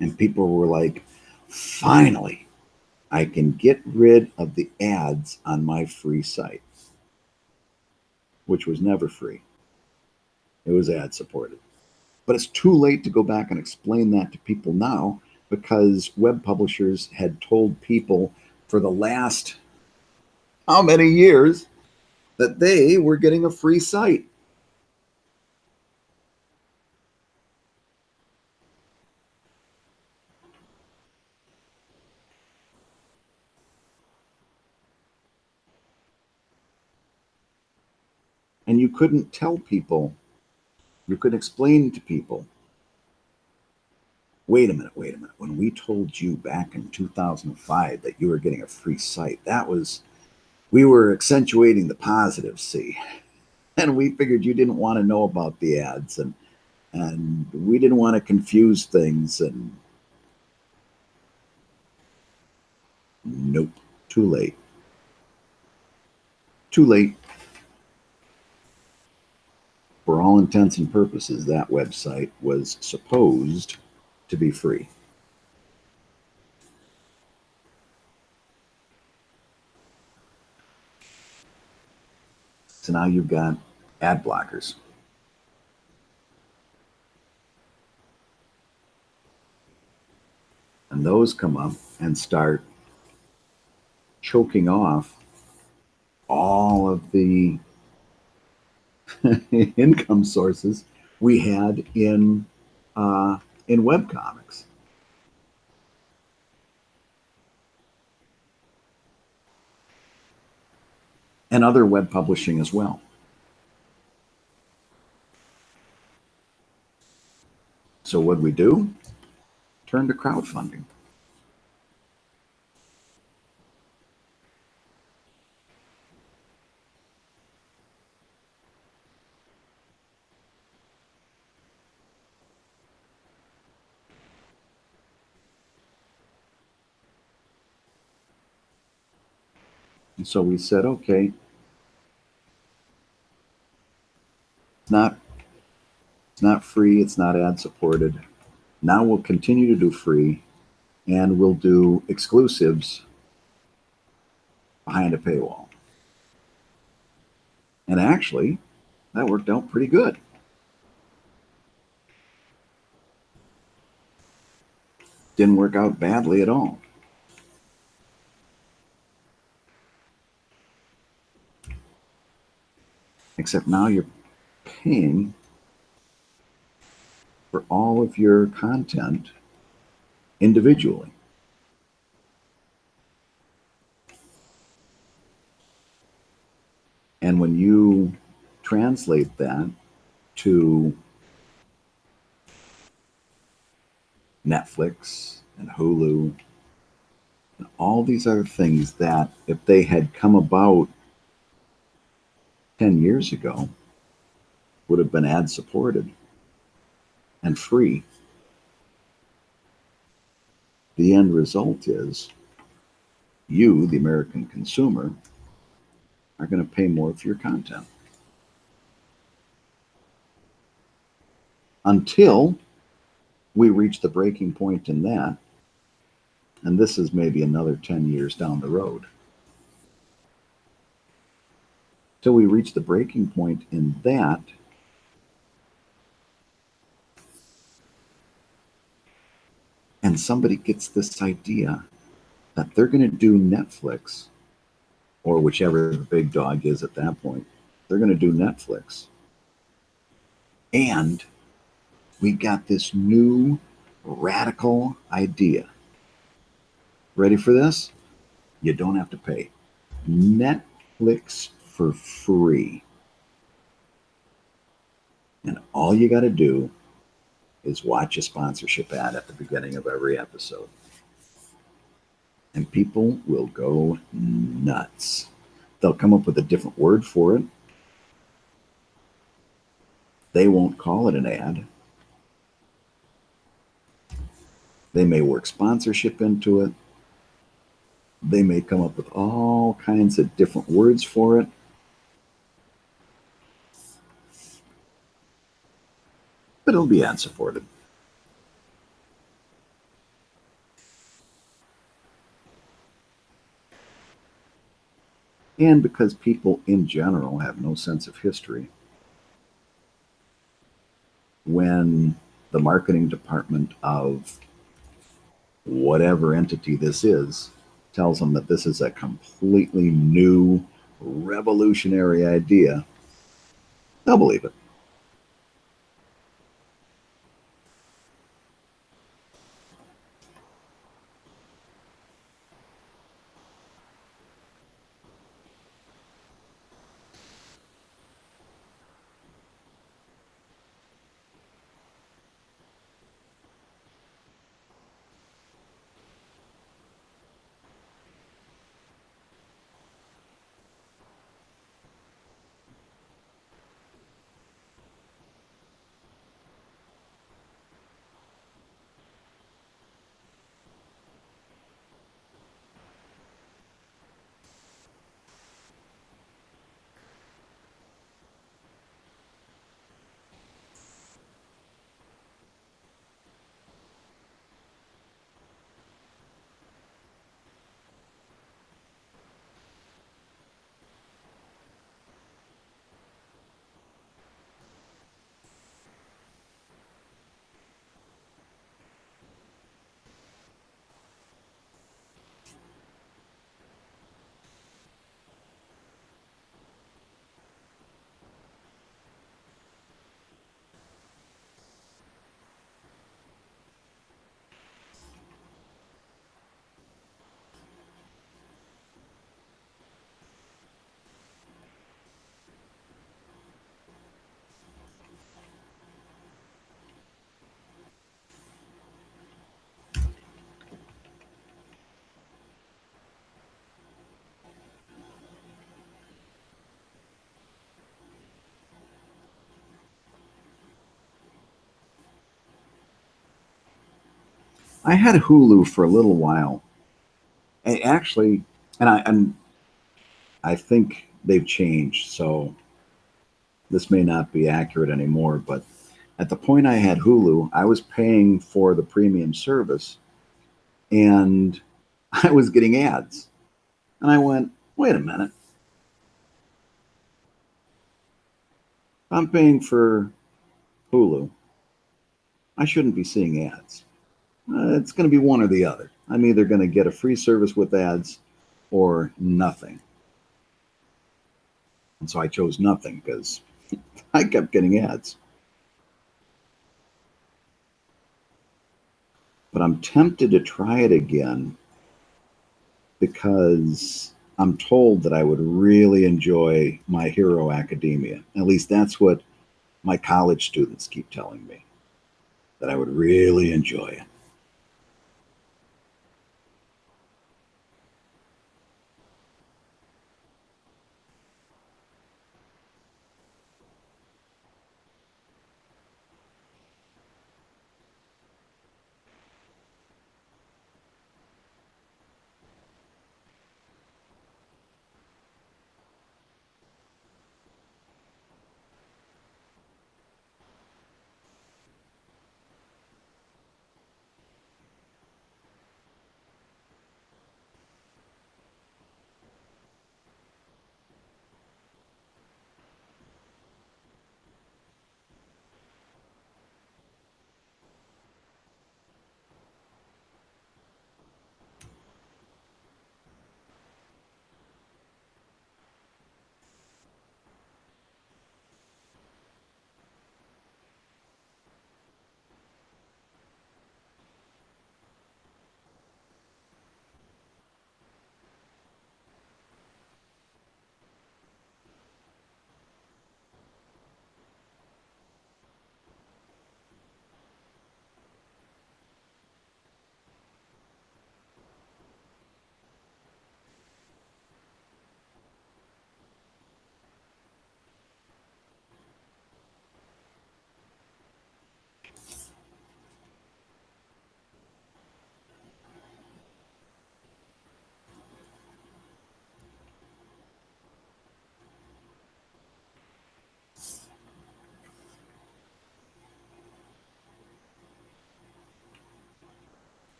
S1: And people were like, finally, I can get rid of the ads on my free site, which was never free. It was ad supported. But it's too late to go back and explain that to people now because web publishers had told people for the last how many years that they were getting a free site. And you couldn't tell people, you could explain to people, wait a minute, when we told you back in 2005 that you were getting a free site, we were accentuating the positives, see, and we figured you didn't want to know about the ads, and we didn't want to confuse things, and nope, too late. Too late. For all intents and purposes, that website was supposed to be free. So now you've got ad blockers. And those come up and start choking off all of the income sources we had in webcomics. And other web publishing as well. So what we do? Turn to crowdfunding. And so we said, okay, it's not free, it's not ad supported. Now we'll continue to do free and we'll do exclusives behind a paywall. And actually, that worked out pretty good. Didn't work out badly at all. Except now you're paying for all of your content individually. And when you translate that to Netflix and Hulu and all these other things that if they had come about 10 years ago would have been ad supported and free. The end result is you, the American consumer, are going to pay more for your content. Until we reach the breaking point in that, and this is maybe another 10 years down the road, till we reach the breaking point in that, and somebody gets this idea that they're going to do Netflix, or whichever the big dog is at that point, they're going to do Netflix. And we got this new radical idea. Ready for this? You don't have to pay. Netflix for free. And all you got to do is watch a sponsorship ad at the beginning of every episode. And people will go nuts. They'll come up with a different word for it. They won't call it an ad. They may work sponsorship into it. They may come up with all kinds of different words for it. But it'll be ad supported. And because people in general have no sense of history, when the marketing department of whatever entity this is tells them that this is a completely new, revolutionary idea, they'll believe it. I had Hulu for a little while. I actually, and I think they've changed, so this may not be accurate anymore. But at the point I had Hulu, I was paying for the premium service, and I was getting ads. And I went, wait a minute. I'm paying for Hulu. I shouldn't be seeing ads. It's going to be one or the other. I'm either going to get a free service with ads or nothing. And so I chose nothing because I kept getting ads. But I'm tempted to try it again because I'm told that I would really enjoy My Hero Academia. At least that's what my college students keep telling me, that I would really enjoy it.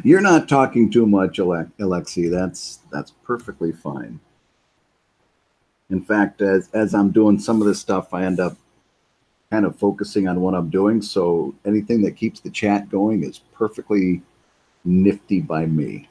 S1: You're not talking too much, Alexi. That's perfectly fine. In fact, as I'm doing some of this stuff, I end up kind of focusing on what I'm doing. So anything that keeps the chat going is perfectly nifty by me.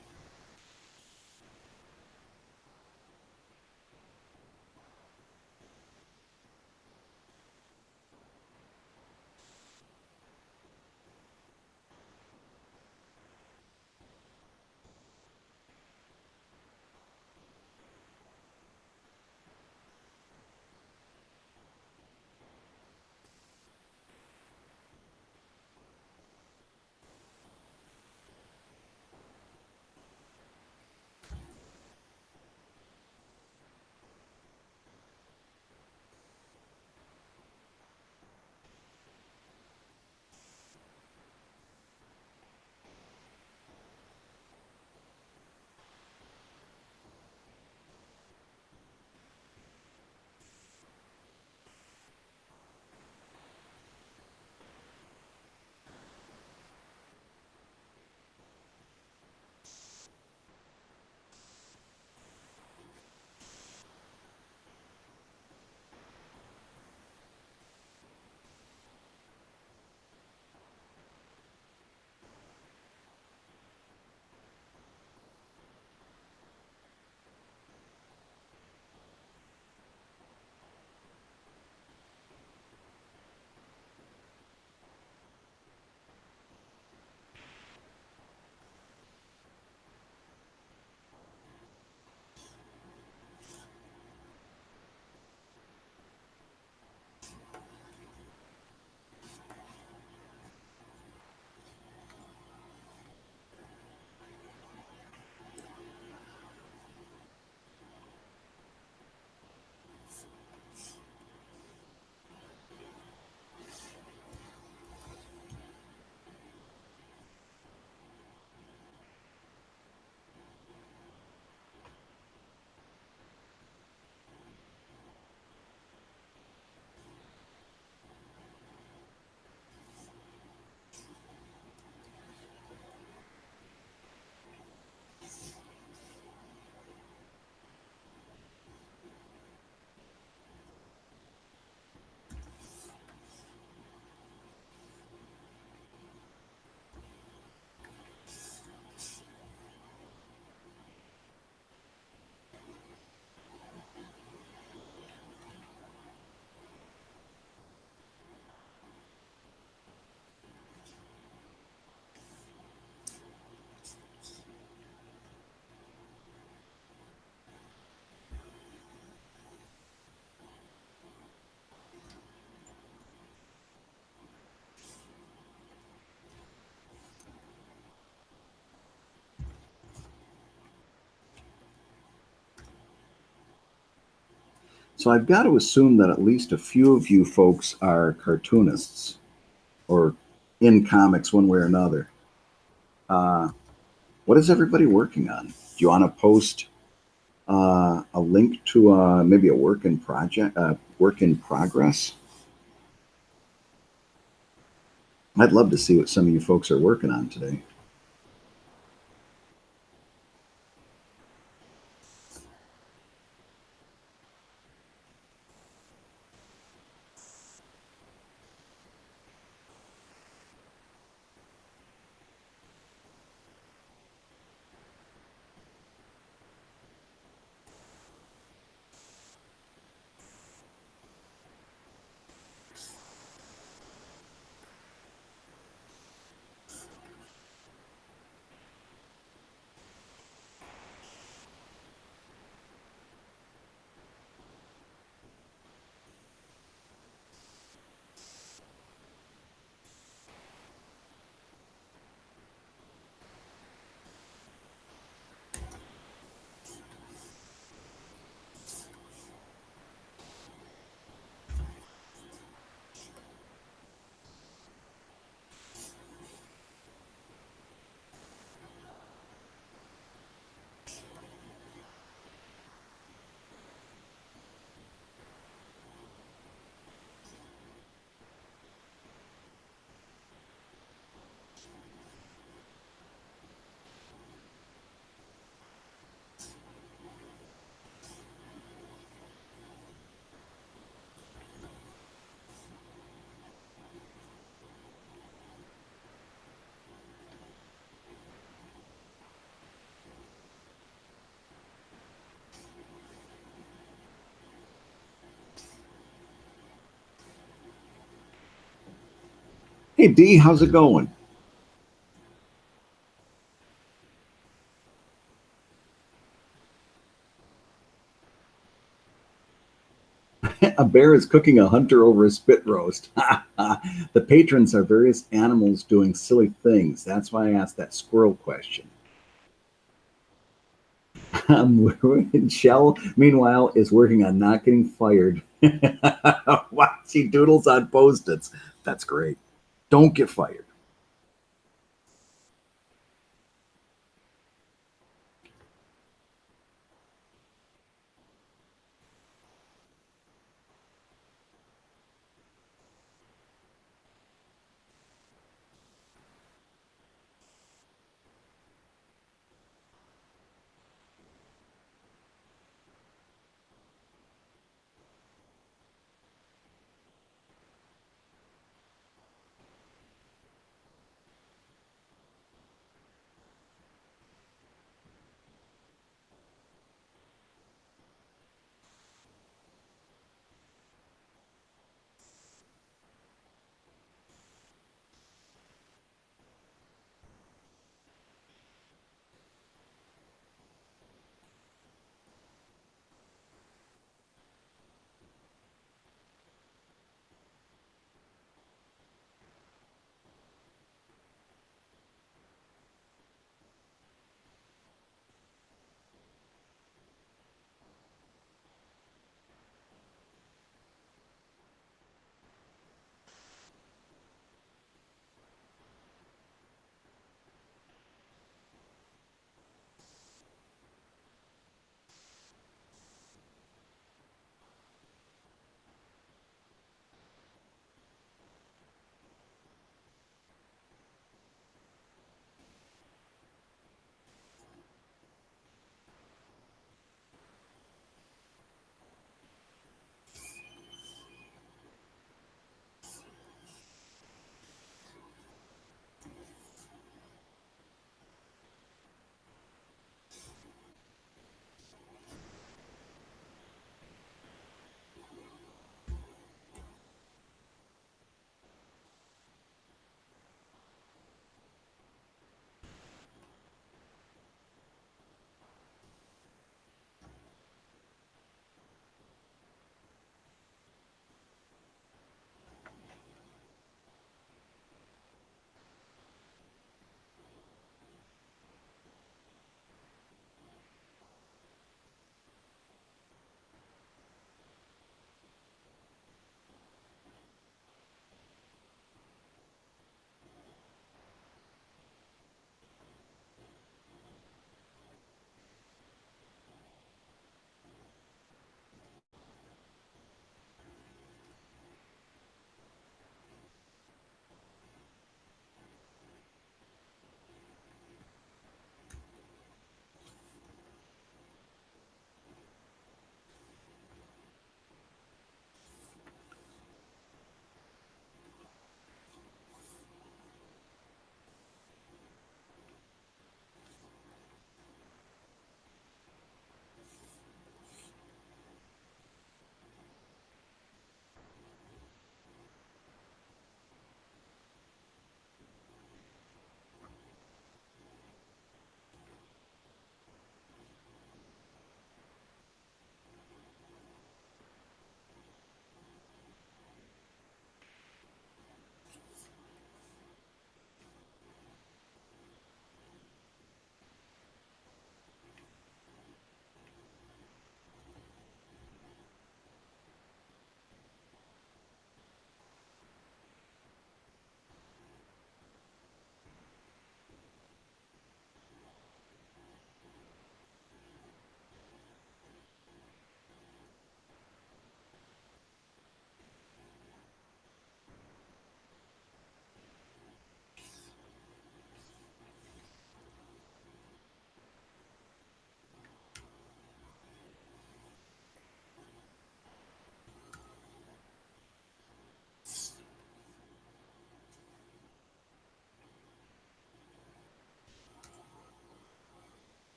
S1: So I've got to assume that at least a few of you folks are cartoonists or in comics one way or another. Uh, what is everybody working on? Do you want to post a link to maybe a work in progress? I'd love to see what some of you folks are working on today. Hey D, how's it going? A bear is cooking a hunter over a spit roast. The patrons are various animals doing silly things. That's why I asked that squirrel question. Shell, meanwhile, is working on not getting fired. Wow, she doodles on post-its. That's great. Don't get fired.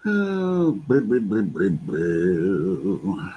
S1: Oh, blah, blah, blah, blah, blah.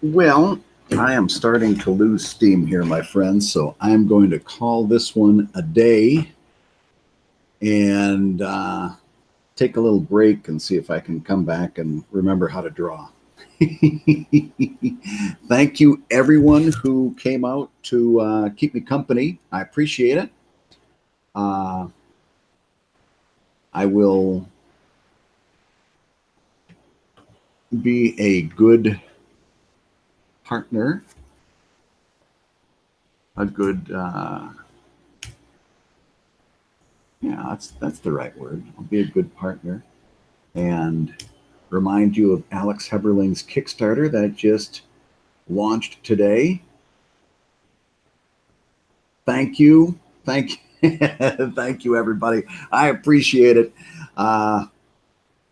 S1: Well, I am starting to lose steam here, my friends, so I'm going to call this one a day and take a little break and see if I can come back and remember how to draw. Thank you, everyone who came out to keep me company. I appreciate it. Uh, I will be a good partner, a good, yeah, that's the right word. I'll be a good partner and remind you of Alex Heberling's Kickstarter that just launched today. Thank you. Thank you. Thank you, everybody. I appreciate it.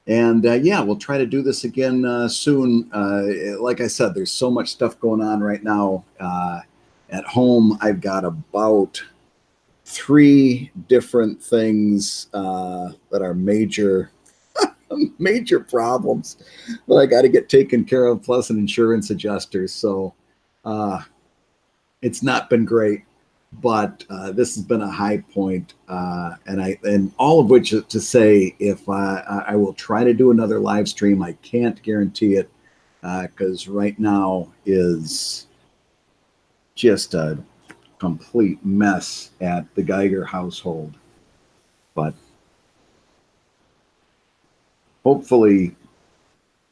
S1: And yeah, we'll try to do this again soon. Like I said, there's so much stuff going on right now. At home, I've got about 3 different things that are major major problems that I got to get taken care of, plus an insurance adjuster. So uh, it's not been great, but this has been a high point, and all of which to say, if I will try to do another live stream, I can't guarantee it because right now is just a complete mess at the Geiger household. But hopefully,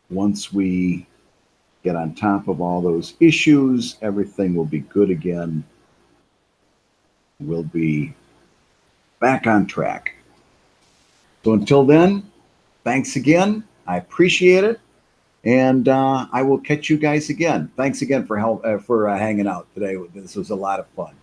S1: once we get on top of all those issues, everything will be good again. We'll be back on track. So until then, thanks again. I appreciate it. And I will catch you guys again. Thanks again for hanging out today. This was a lot of fun.